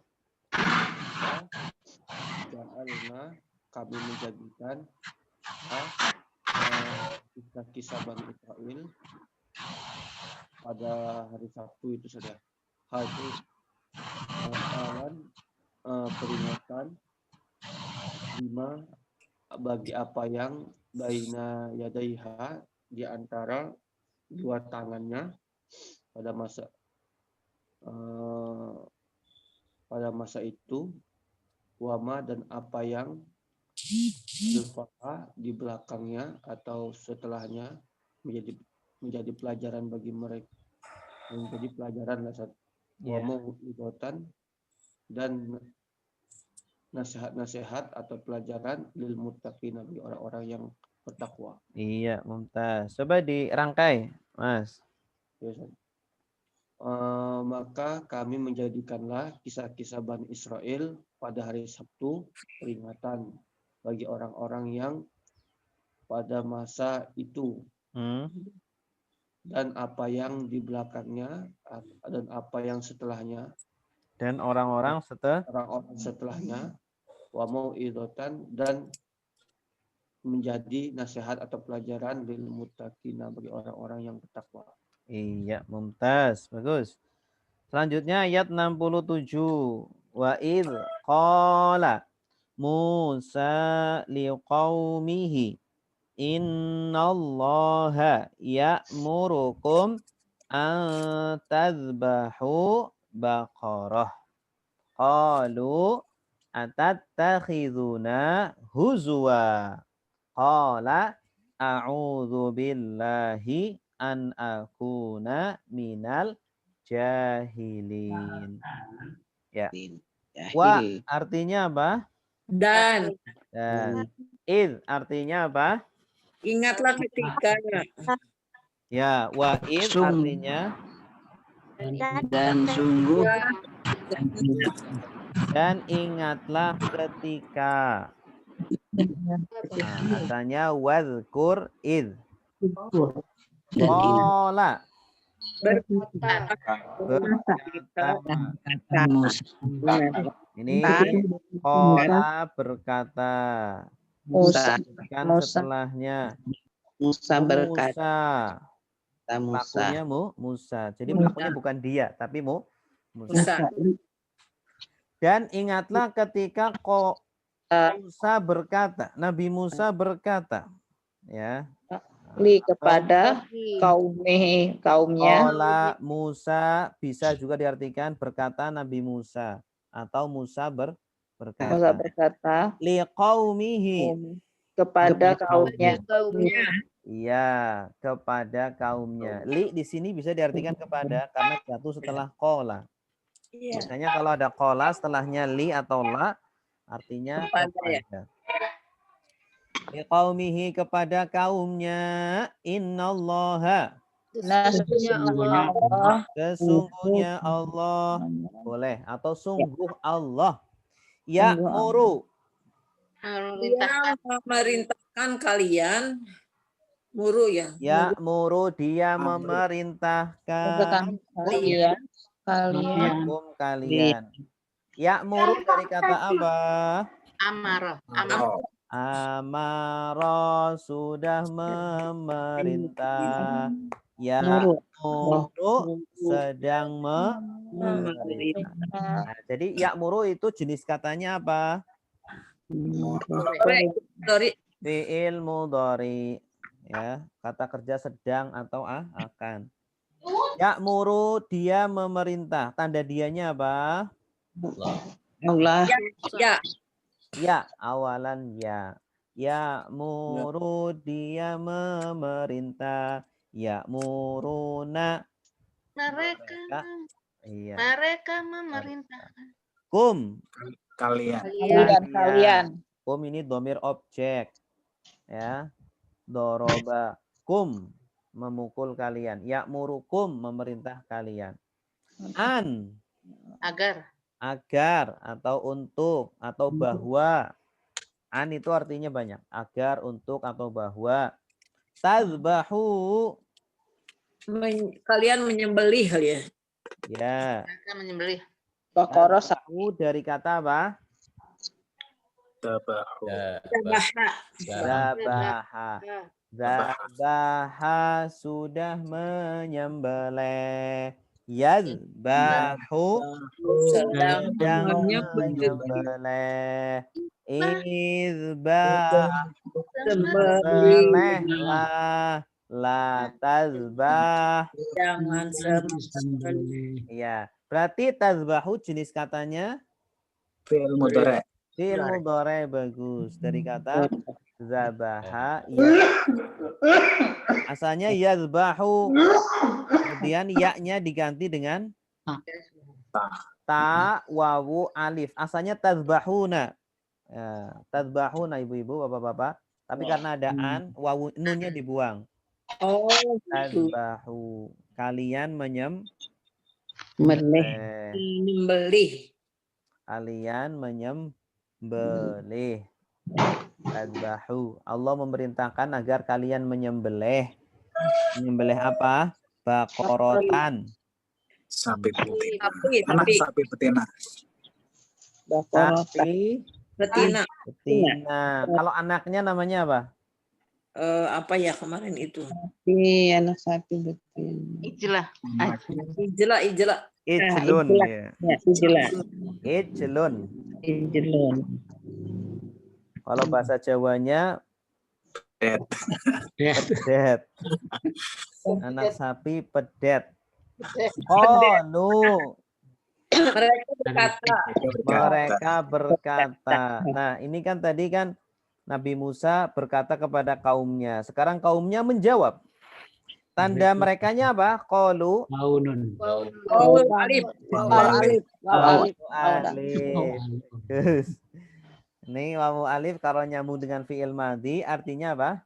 Speaker 12: Ja'alna, kami menjadikan kisah-kisah Bani Israel pada hari Sabtu itu saja. Hari peringatan 5 bagi apa yang baina yadaiha di antara dua tangannya pada masa itu, wama dan apa yang di belakangnya atau setelahnya menjadi pelajaran bagi mereka, menjadi pelajaran wama idotan dan nasihat-nasihat atau pelajaran lil muttaqin, bagi orang-orang yang bertakwa.
Speaker 1: Iya, mumtaz. Coba dirangkai, Mas.
Speaker 12: Maka kami menjadikanlah kisah-kisah Bani Israel pada hari Sabtu peringatan bagi orang-orang yang pada masa itu, dan apa yang di belakangnya dan apa yang setelahnya,
Speaker 1: dan orang-orang
Speaker 12: setelahnya, wa mau'idatan, dan menjadi nasihat atau pelajaran lil muttaqina, bagi orang-orang yang bertakwa.
Speaker 1: Iya, mumtaz. Bagus. Selanjutnya ayat 67. Wa idh qala Musa liqaumihi innallaha ya'murukum an tadhbahu baqarah. Qalu atattakhiduna huzwa. Qala a'udzu billahi an akuna minal jahilin. Ya. Wa artinya apa?
Speaker 7: Dan.
Speaker 1: Id artinya apa?
Speaker 7: Ingatlah ketika.
Speaker 1: Ya, wa id artinya
Speaker 6: dan sungguh
Speaker 1: dan ingatlah ketika. Nah, asalnya wadhkur id. Qala berkata. Ini qala berkata. Kan setelahnya
Speaker 3: Musa berkata.
Speaker 1: Pelakunya Musa. Jadi pelakunya bukan dia, tapi Musa. Dan ingatlah ketika Musa berkata, Nabi Musa berkata, ya.
Speaker 3: Kepada kaumnya.
Speaker 1: Qala Musa bisa juga diartikan berkata Nabi Musa atau Musa berkata.
Speaker 3: Musa berkata
Speaker 1: liqaumihi
Speaker 3: kepada kaumnya.
Speaker 1: Iya, kepada kaumnya. Li di sini bisa diartikan kepada karena jatuh setelah qala. Biasanya kalau ada qala setelahnya li atau la artinya kepada. Liqaumihi kepada kaumnya, innallaha sesungguhnya Allah boleh atau sungguh Allah ya'muru
Speaker 7: Dia memerintahkan kalian muru ya.
Speaker 1: Ya'muru dia memerintahkan kalian. Ya'muru dari kata apa?
Speaker 2: Amaro.
Speaker 1: Amaro sudah memerintah. Ya'muru sedang memerintah. Nah, jadi ya'muru itu jenis katanya apa?
Speaker 7: Sorry.
Speaker 1: Fi'il mudhari. Ya, kata kerja sedang atau akan. Ya'muru, dia memerintah. Tanda dianya apa?
Speaker 3: Allah.
Speaker 7: Ya.
Speaker 1: Ya, awalan ya. Ya'muru, dia memerintah. Ya'muruna.
Speaker 2: Mereka
Speaker 1: Iya.
Speaker 2: memerintahkan.
Speaker 1: Kum.
Speaker 8: Kalian.
Speaker 1: Kum ini domir objek. Ya. Doroba. Kum. Memukul kalian. Ya'murukum, memerintah kalian. An.
Speaker 2: Agar.
Speaker 1: Agar atau untuk atau bahwa. An itu artinya banyak. Agar, untuk atau bahwa. Tazbahu.
Speaker 7: Kalian menyembelih kali ya.
Speaker 1: Ya.
Speaker 2: Mereka menyembelih.
Speaker 1: Tazbahu dari kata apa?
Speaker 8: Tabahu.
Speaker 1: Zabaha. Zabaha sudah menyembelih. Yazbahu sedang menyembelih. Izbah sembelihlah. La tazbah.
Speaker 7: Jangan sembelih.
Speaker 1: Ya, berarti tazbahu jenis katanya
Speaker 8: Fi'il mudhari.
Speaker 1: fi'il mudhari, bagus. Dari kata zabaha ya. Asalnya yazbahu. Kemudian ya-nya diganti dengan ta, wawu, alif. Asalnya tazbahuna. Ya, tazbahuna ibu-ibu, bapak-bapak. Tapi karena ada an, wawu nunnya dibuang.
Speaker 3: Oh,
Speaker 1: Tazbahu. Kalian
Speaker 7: Menyembelih.
Speaker 1: Kalian menyembelih. Tazbahu. Allah memerintahkan agar kalian menyembelih. Menyembelih apa? Baqaratan.
Speaker 8: Sapi betina.
Speaker 7: Sapi.
Speaker 8: Anak sapi betina.
Speaker 1: Sapi
Speaker 7: Betina.
Speaker 1: betina. Kalau anaknya namanya apa?
Speaker 7: Apa ya kemarin itu?
Speaker 3: sapi, anak sapi betina.
Speaker 2: Ijlah.
Speaker 7: Ijla.
Speaker 1: Ijlun.
Speaker 3: Ya, ijlah.
Speaker 1: Ijlun.
Speaker 3: Ijlun.
Speaker 1: Kalau bahasa Jawanya pedet. Anak sapi pedet. Qalu. Mereka berkata. Nah, ini kan tadi kan Nabi Musa berkata kepada kaumnya. Sekarang kaumnya menjawab. Tanda merekanya apa? Qalu.
Speaker 11: Maunun.
Speaker 7: Alif.
Speaker 1: Alif. Ini wawu alif kalau nyambung dengan fi'il madhi artinya apa?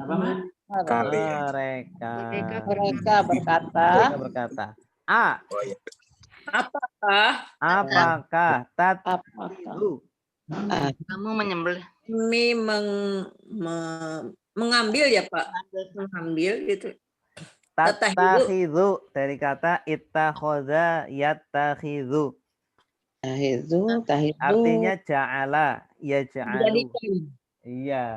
Speaker 11: Apa, Mas?
Speaker 1: Mereka.
Speaker 3: Mereka berkata.
Speaker 1: Mereka berkata. A. Apakah tatlu
Speaker 2: Kamu menyembelih.
Speaker 7: Kami mengambil ya Pak. Mengambil gitu.
Speaker 1: tattakhidhu dari kata ittakhadha yattakhidhu.
Speaker 3: Tahidu.
Speaker 1: Artinya ja'ala, ya ja'alu.
Speaker 7: Menjadikan.
Speaker 1: Iya.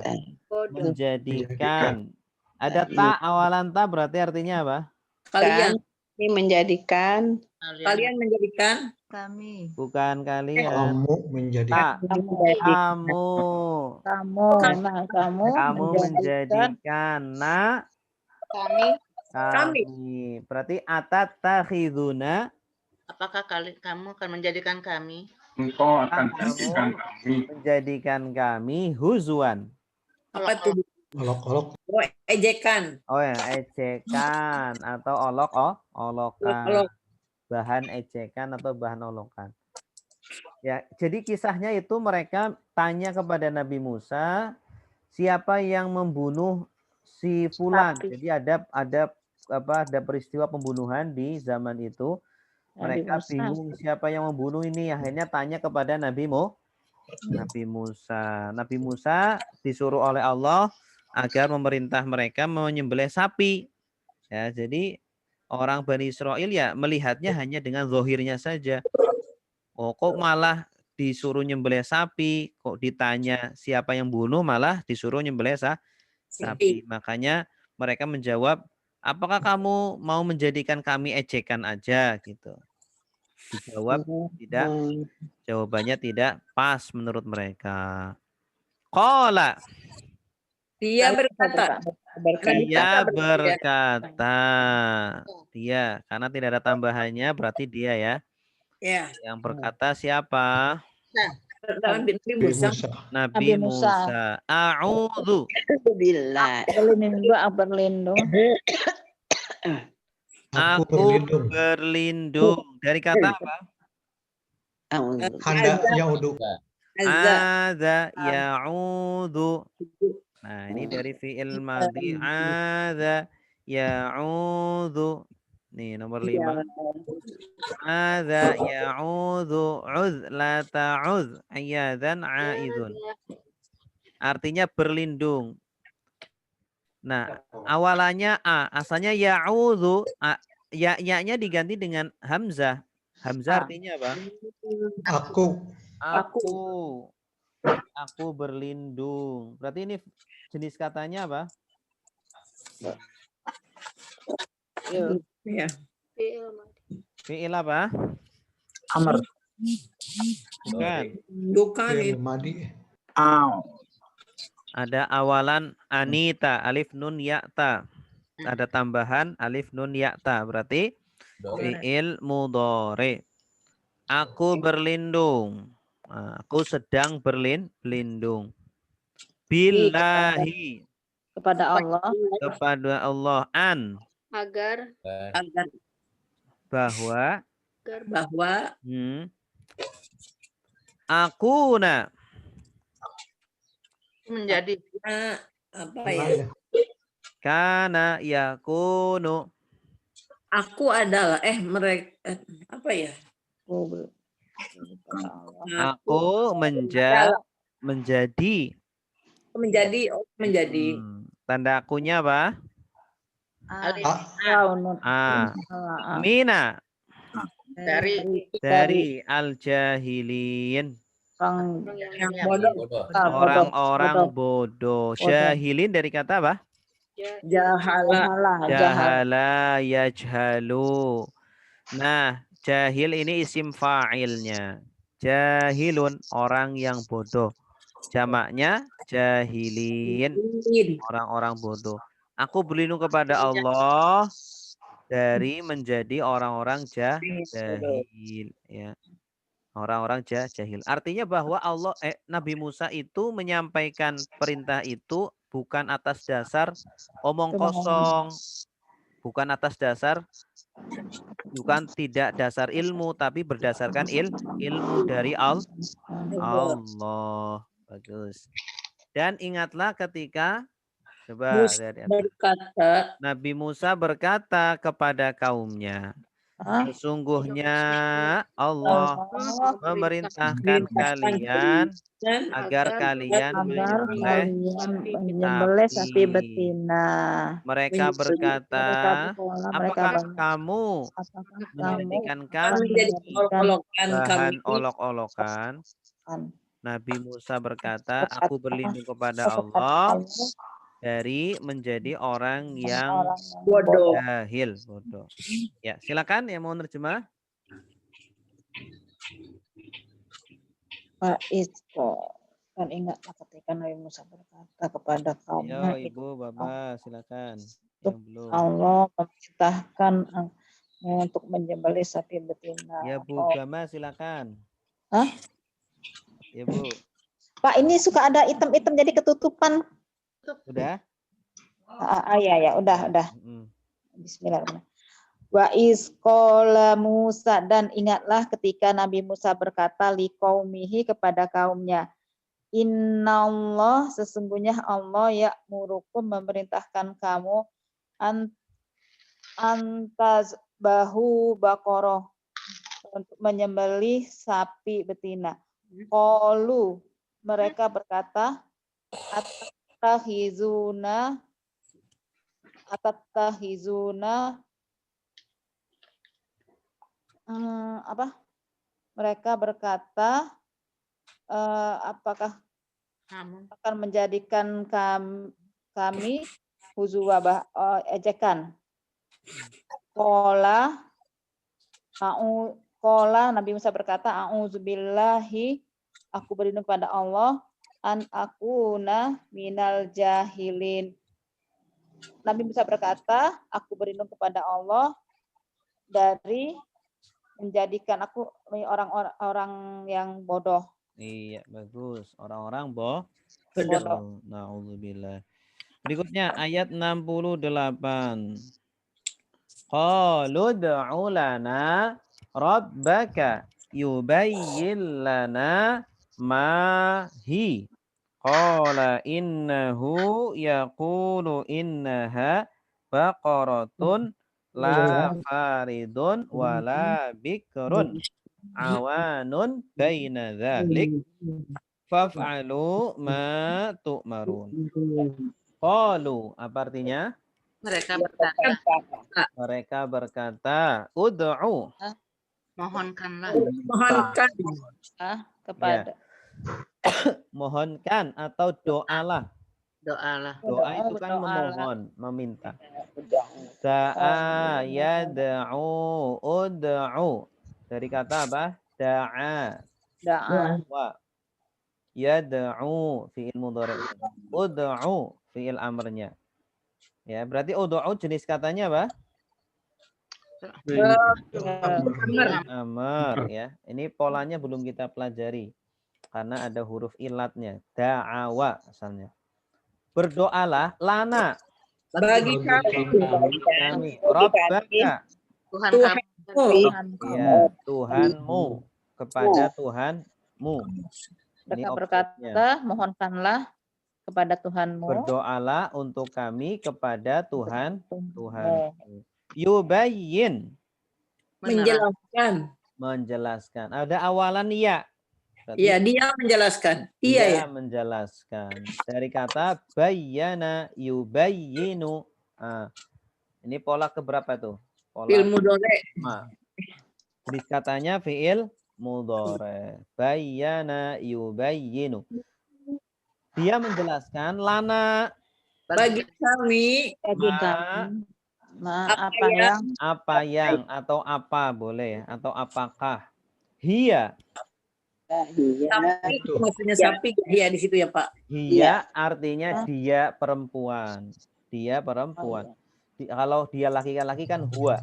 Speaker 1: Menjadikan. Ada ta awalan ta berarti artinya apa?
Speaker 7: Kalian
Speaker 3: menjadikan.
Speaker 7: Kalian menjadikan.
Speaker 4: Kami.
Speaker 1: Bukan kalian.
Speaker 13: Kamu menjadikan.
Speaker 1: Kamu menjadikan. Na. Kami. Berarti atattakhiduna.
Speaker 2: Apakah kamu akan menjadikan kami?
Speaker 13: Engkau akan menjadikan kami.
Speaker 1: Menjadikan kami huzwan.
Speaker 7: Apa tuh?
Speaker 13: Olok-olok.
Speaker 7: Oh, ejekan.
Speaker 1: Oh ya, ejekan atau olokan. Bahan ejekan atau bahan olokan. Ya, jadi kisahnya itu mereka tanya kepada Nabi Musa, siapa yang membunuh si fulan. Jadi ada peristiwa pembunuhan di zaman itu. Mereka bingung siapa yang membunuh ini. Akhirnya tanya kepada Nabi Musa. Nabi Musa disuruh oleh Allah agar memerintah mereka menyembelih sapi. Ya, jadi orang Bani Israel ya melihatnya hanya dengan zahirnya saja. Oh, kok malah disuruh nyembelih sapi? Kok ditanya siapa yang bunuh malah disuruh nyembelih sapi. Makanya mereka menjawab, apakah kamu mau menjadikan kami ejekan aja gitu. Dijawab tidak, jawabannya tidak pas menurut mereka. Qala,
Speaker 7: Dia berkata.
Speaker 1: dia berkata, dia karena tidak ada tambahannya berarti dia ya.
Speaker 7: Ya.
Speaker 1: Yang berkata siapa?
Speaker 7: Nabi Musa.
Speaker 1: Nabi Musa. A'udzu.
Speaker 5: Billah.
Speaker 4: Berlindung.
Speaker 1: Aku berlindung. Dari kata apa?
Speaker 13: Handa yaudu.
Speaker 1: Adza ya'udzu. Nah, ini dari fi'il madhi. Adza ya'udzu. Nih, nomor 5. Adza ya'udzu la ta'udz ayadan aizun. Artinya berlindung. Nah, awalannya a, asalnya ya'udzu, ya-nya diganti dengan hamzah. Hamzah artinya apa? Aku berlindung. Berarti ini jenis katanya apa?
Speaker 7: Ya.
Speaker 1: Fi'il apa?
Speaker 8: Amr.
Speaker 1: Bukan.
Speaker 7: Bukan itu.
Speaker 1: Ada awalan anita, alif nun ya'ta. Ada tambahan alif nun ya'ta. Berarti fi'il mudhari. Aku berlindung. Aku sedang berlindung. Billahi.
Speaker 4: Kepada Allah.
Speaker 1: Kepada Allah.
Speaker 2: Agar.
Speaker 1: Bahwa. Akuna.
Speaker 2: Menjadi.
Speaker 7: Apa ya?
Speaker 1: Kana yakunu.
Speaker 7: Aku adalah mereka apa ya?
Speaker 1: Aku menjadi. Tanda akunya apa? Mina. Dari al-jahilin. Orang-orang bodoh. Jahilin dari kata apa? Jahala yajhalu. Nah, jahil ini isim fa'ilnya. Jahilun, orang yang bodoh. Jamaknya jahilin, orang-orang bodoh. Aku berlindung kepada Allah dari menjadi orang-orang jahil, ya. Orang-orang jahil. Artinya bahwa Nabi Musa itu menyampaikan perintah itu bukan atas dasar omong kosong, bukan atas dasar, bukan tidak dasar ilmu, tapi berdasarkan ilmu dari Allah. Bagus. Dan ingatlah ketika Nabi Musa berkata kepada kaumnya, sesungguhnya Allah memerintahkan kalian agar kalian menyembelih sapi betina. Mereka berkata, apakah kamu menjadikan kami bahan olok-olokan? Nabi Musa berkata, aku berlindung kepada Allah dari menjadi orang yang jahil, bodoh. Ya, silakan yang mau nerjemah.
Speaker 4: Pak Isko, dan ingatlah ketika Nabi Musa berkata kepada kaumnya,
Speaker 1: Ibu, Bapak, silakan.
Speaker 4: Yang belum. Allah memerintahkan untuk menyembelih sapi betina.
Speaker 1: Ya, Bu Gama, silakan.
Speaker 4: Hah?
Speaker 1: Ya, Bu.
Speaker 4: Pak, ini suka ada item-item jadi ketutupan.
Speaker 1: Udah?
Speaker 4: Ya, udah. Bismillahirrahmanirrahim. Wa isqala Musa, dan ingatlah ketika Nabi Musa berkata liqaumihi kepada kaumnya, Innallah, sesungguhnya Allah ya'murukum memerintahkan kamu antazbahu baqarah, untuk menyembelih sapi betina. Qalu, mereka berkata, Atattahizuna mereka berkata, apakah akan menjadikan kami huzwa, ejekan. Qala Qala Nabi Musa berkata, a'udzubillahi, aku berlindung kepada Allah, an akuna minal jahilin. Nabi Musa berkata, aku berlindung kepada Allah dari menjadikan aku orang-orang yang bodoh.
Speaker 1: Iya, bagus. Orang-orang bodoh. Na'udzubillah. Berikutnya ayat 68. Qalu ud'u lana rabbaka yubayyin lana ma hi. Qala innahu yaqulu innaha baqaratun la faridun wala bikrun awanun baina dzalik faf'alu ma tu'marun. Qalu, apa artinya?
Speaker 2: Mereka berkata,
Speaker 1: Mereka berkata, ud'u.
Speaker 2: mohonkanlah.
Speaker 7: Mohonkan
Speaker 3: kepada
Speaker 1: Mohonkan atau doalah.
Speaker 2: Doalah.
Speaker 1: Doa itu kan memohon, meminta. Da'a yad'u ud'u. Dari kata apa? Da'a. Wa. Yad'u fi'il mudhari'. Ud'u fi'il amrnya. Ya, berarti ud'u jenis katanya apa? Amr ya. Ini polanya belum kita pelajari karena ada huruf ilatnya. Da'awa asalnya. Berdoalah lana
Speaker 7: bagi
Speaker 1: kami. Rabbaka.
Speaker 2: Tuhan
Speaker 1: Ya, Tuhanmu kepada Tuhanmu. Ini
Speaker 3: mereka berkata, mohonkanlah kepada Tuhanmu.
Speaker 1: Berdoalah untuk kami kepada Tuhan. Yubayyin. Menjelaskan. Ada awalan ya.
Speaker 7: Iya, dia menjelaskan. Iya ya.
Speaker 1: Menjelaskan. Dari kata bayyana yubayyinu. Ini pola keberapa tuh? Pola
Speaker 7: Fi'il mudhari'.
Speaker 1: Jenis katanya fi'il mudhari'. Bayyana yubayyinu. Dia menjelaskan lana
Speaker 7: bagi kami
Speaker 1: apa yang atau apa boleh atau apakah hiya
Speaker 7: sapi itu maksudnya sapi ya di situ ya Pak.
Speaker 1: Hiya artinya dia perempuan. Dia perempuan. Kalau dia laki-laki kan huwa.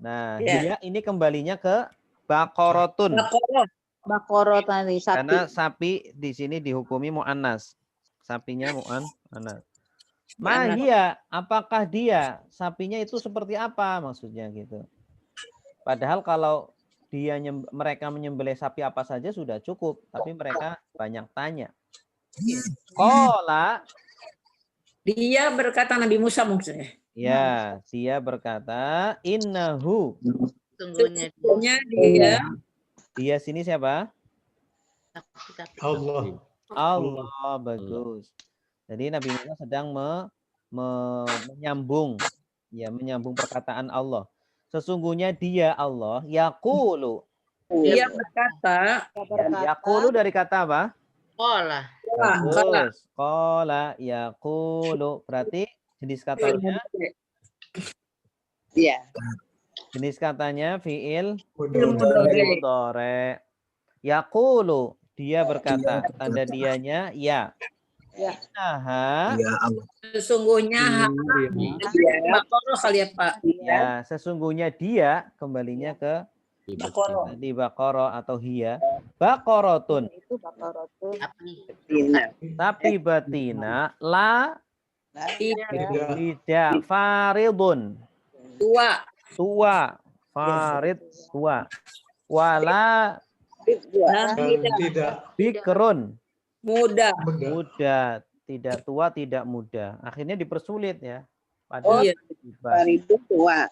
Speaker 1: Nah, dia ini kembalinya ke baqaratun.
Speaker 3: Baqarah tadi sapi.
Speaker 1: Karena sapi di sini dihukumi muannas. Sapinya muannas. Mahia, apakah dia? Sapinya itu seperti apa maksudnya gitu. Padahal kalau mereka menyembelih sapi apa saja sudah cukup, tapi mereka banyak tanya. Qala,
Speaker 7: dia berkata Nabi Musa maksudnya.
Speaker 1: Ya, dia berkata innahu.
Speaker 7: Sungguhnya dia.
Speaker 1: Dia sini siapa?
Speaker 13: Allah.
Speaker 1: Allah, bagus. Jadi Nabi Musa sedang menyambung perkataan Allah. Sesungguhnya dia Allah yaqulu.
Speaker 7: Dia berkata.
Speaker 1: Yaqulu dari kata apa?
Speaker 2: Qala.
Speaker 1: Bagus. Qala yaqulu. Berarti jenis katanya?
Speaker 6: Iya.
Speaker 1: Jenis katanya fi'il mudhari'. Yaqulu, dia berkata, tanda dianya ya. Nah,
Speaker 7: sesungguhnya Baqarah kali ya Pak.
Speaker 1: Ya, sesungguhnya dia kembalinya ke di Baqarah atau hiya. Baqaratun. Tapi batina la tidak faridun. Tua. Farid tua. Wala
Speaker 13: tidak
Speaker 1: bikrun.
Speaker 7: Muda.
Speaker 1: Tidak tua, tidak muda. Akhirnya dipersulit ya.
Speaker 6: Faridun tua.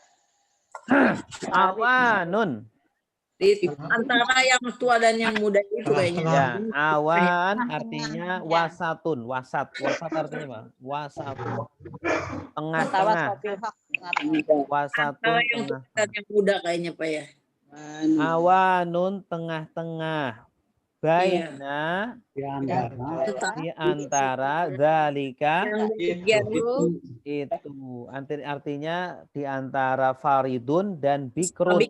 Speaker 1: Awanun.
Speaker 7: Antara yang tua dan yang muda itu kayaknya.
Speaker 1: Ya, awan artinya wasatun, wasat. Wasat artinya apa? Wasatun. Tengah-tengah. Wasatun
Speaker 7: yang tua dan yang muda kayaknya Pak ya.
Speaker 1: Awanun tengah-tengah. Baina di antara zalika itu artinya di antara faridun dan bikrun.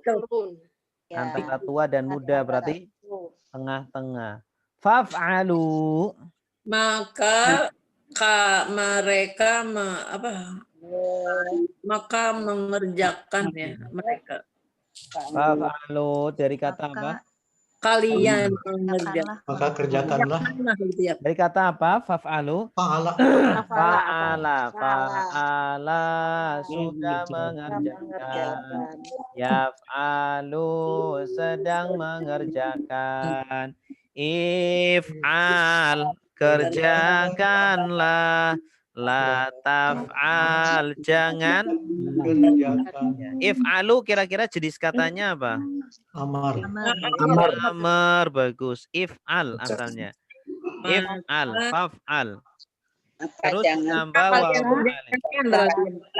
Speaker 7: Ya.
Speaker 1: Antara tua dan muda berarti tengah-tengah. Faf'alu.
Speaker 7: Maka mereka maka mengerjakan ya mereka.
Speaker 1: Faf'alu dari kata apa?
Speaker 7: Kalian mengerjakan.
Speaker 13: Maka kerjakanlah.
Speaker 7: Gitu ya.
Speaker 1: Dari kata apa? Faf'alu.
Speaker 13: Fa'ala.
Speaker 1: Fa'ala sudah mengerjakan. Yaf'alu sedang mengerjakan. If'al kerjakanlah. La taf'al jangan. If'alu kira-kira jenis katanya apa?
Speaker 13: Amar.
Speaker 1: Amar bagus. If'al asalnya. If'al, faf'al. Terus tambah wawu alif.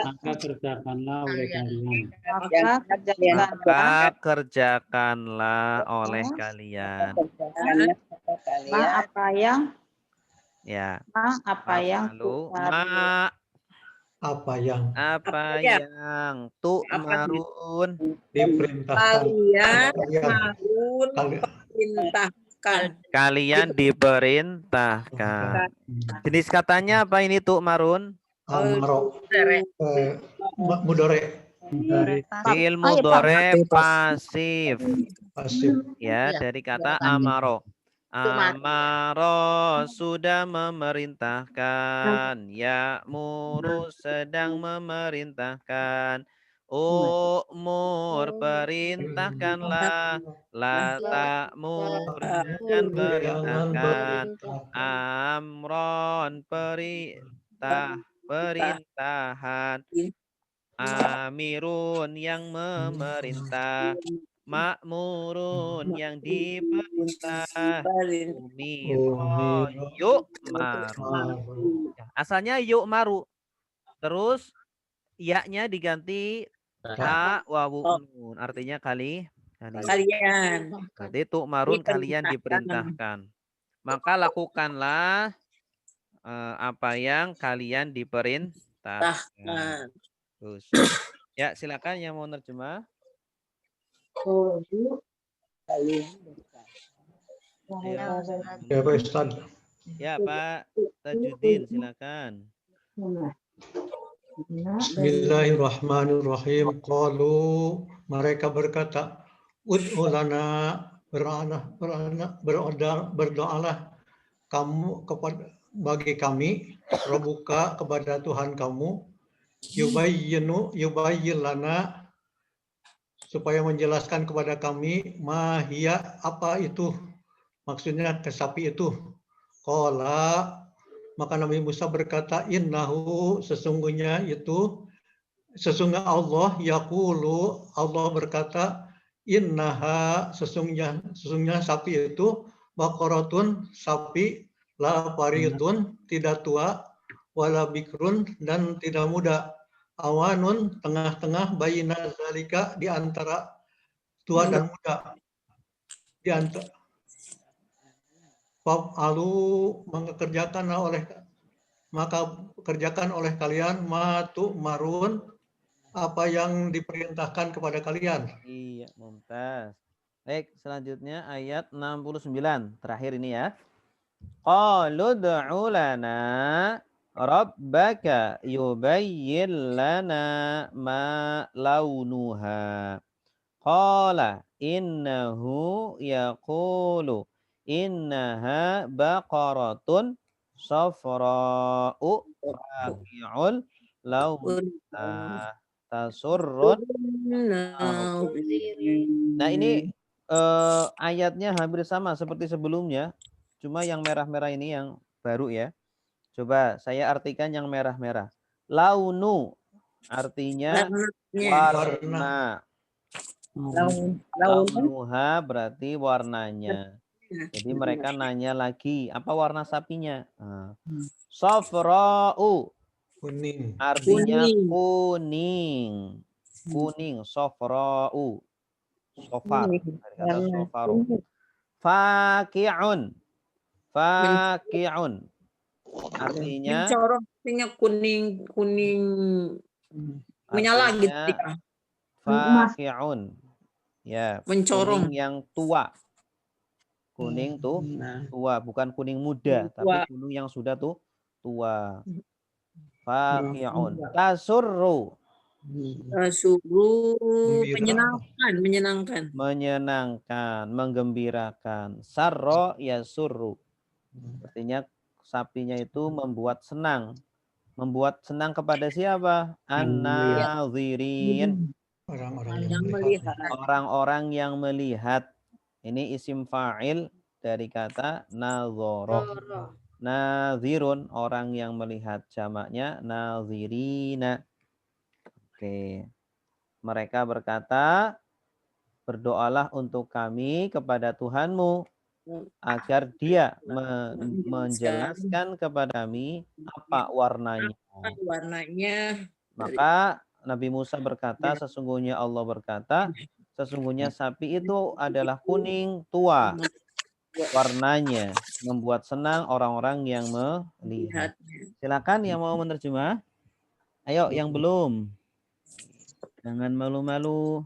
Speaker 11: Maka kerjakanlah oleh kalian.
Speaker 1: Maka kerjakanlah oleh kalian.
Speaker 3: Apa yang
Speaker 1: Ya.
Speaker 3: apa yang
Speaker 1: Lalu ma
Speaker 13: Apa yang
Speaker 1: apa yang tu'marun
Speaker 13: diperintahkan
Speaker 1: kalian diperintahkan. Jenis katanya apa ini tu'marun?
Speaker 13: amaro mudore
Speaker 1: Fi'il mudhari pasif.
Speaker 13: pasif.
Speaker 1: Ya, dari kata amaro. Amaro sudah memerintahkan. Ya'muru sedang memerintahkan. Umur perintahkanlah. La ta'mur jangan perintahkan. Amron perintahan. Amirun yang memerintah. Ma'murun yang diperintah. Umiro yu'maru. Asalnya yu'maru. Terus ya-nya diganti ta wawu nun. Artinya kalian. Berarti tu'marun kalian diperintahkan. Maka lakukanlah apa yang kalian diperintahkan. Terus. Ya, silakan yang mau nerjemah.
Speaker 13: Ya Pak Ustaz.
Speaker 1: Ya Pak Tajuddin, silakan.
Speaker 13: Bismillahirrahmanirrahim. Qalu mereka berkata, ud'u lana berdoalah kamu kepada bagi kami, Rabbuka kepada Tuhan kamu, yubayyin lana supaya menjelaskan kepada kami mahia apa itu maksudnya kesapi itu. Qala maka Nabi Musa berkata innahu sesungguhnya Allah yaqulu Allah berkata innaha sesungguhnya sapi itu baqaratun sapi la faridun tidak tua wala bikrun dan tidak muda awanun tengah-tengah bayina zalika di antara tua dan muda di antara maka kerjakan oleh kalian matu marun apa yang diperintahkan kepada kalian.
Speaker 1: Iya, mumtaz. Baik, selanjutnya ayat 69 terakhir ini ya. Qalu ud'u lana rabbaka yubayyin lana ma launuha. Qala innahu yaqulu innaha baqaratun safra'u faqi'ul launha tasurrun. Nah ini ayatnya hampir sama seperti sebelumnya. Cuma yang merah-merah ini yang baru ya. Coba saya artikan yang merah-merah. Launu artinya warna. Launuha berarti warnanya. Jadi mereka nanya lagi, apa warna sapinya? Safra'u artinya kuning. Kuning, safra'u. Sofar, dari kata sofaru. Faqi'un. Faqi'un. Artinya
Speaker 7: kuning menyala gitu ya.
Speaker 1: Faqi'un. Ya,
Speaker 7: Mencorong.
Speaker 1: kuning yang tua. Kuning tuh tua, bukan kuning muda, tapi kuning yang sudah tuh tua. Faqi'un. Tasurru.
Speaker 7: Suruh menyenangkan.
Speaker 1: Menyenangkan, menggembirakan. Sarro yasurru. Artinya sapinya itu membuat senang. Membuat senang kepada siapa? An-nazirin. Orang-orang yang melihat. Ini isim fa'il dari kata nazoro. Nazirun, orang yang melihat, jamaknya nazirina. Oke. Mereka berkata, berdoalah untuk kami kepada Tuhanmu agar dia menjelaskan kepada kami apa warnanya.
Speaker 7: Warnanya.
Speaker 1: Maka Nabi Musa berkata, sesungguhnya Allah berkata, sesungguhnya sapi itu adalah kuning tua. Warnanya membuat senang orang-orang yang melihat. Silakan yang mau menerjemah. Ayo yang belum. Jangan malu-malu.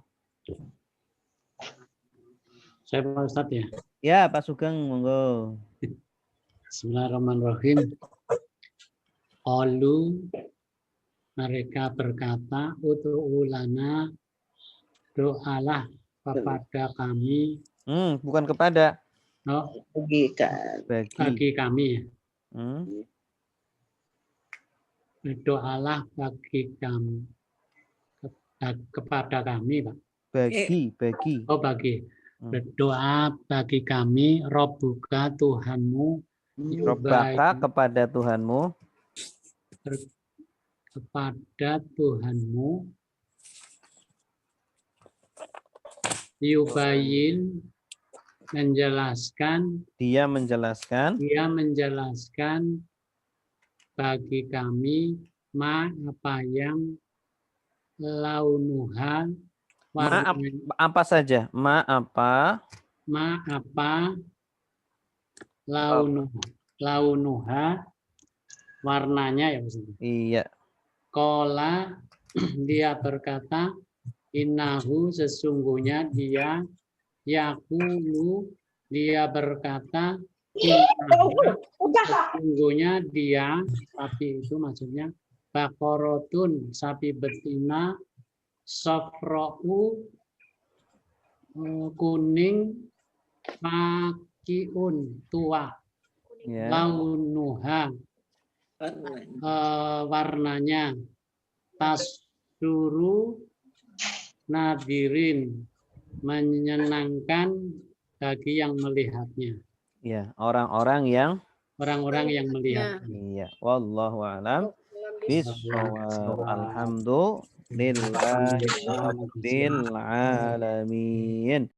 Speaker 11: Saya Pak Ustadz ya.
Speaker 1: Ya, Pak Sugeng, monggo.
Speaker 11: Bismillahirrahmanirrahim. Qalu, mereka berkata, ud'ulana, doalah kepada kami.
Speaker 1: Bukan kepada.
Speaker 11: Oh, bagi kami ya. Doalah bagi kami. Kepada kami, Pak.
Speaker 1: Bagi.
Speaker 11: Oh, bagi. Berdoa bagi kami, Robbuka Tuhanmu.
Speaker 1: Robbaka kepada Tuhanmu.
Speaker 11: Kepada Tuhanmu. Yubayin menjelaskan.
Speaker 1: Dia menjelaskan
Speaker 11: bagi kami apa yang launuha
Speaker 1: apa saja? Apa
Speaker 11: launuha warnanya ya maksudnya.
Speaker 1: Iya.
Speaker 11: Qala dia berkata, innahu sesungguhnya dia, yaqulu dia berkata, sesungguhnya dia, sapi itu maksudnya bakorotun, sapi betina, safra'u kuning, makiun tua, launuha warnanya, tasuru nadirin menyenangkan bagi yang melihatnya.
Speaker 1: Ya, orang-orang yang
Speaker 11: melihat.
Speaker 1: Iya, wallahu a'lam bishawab. Alhamdulillah rabbil alamin.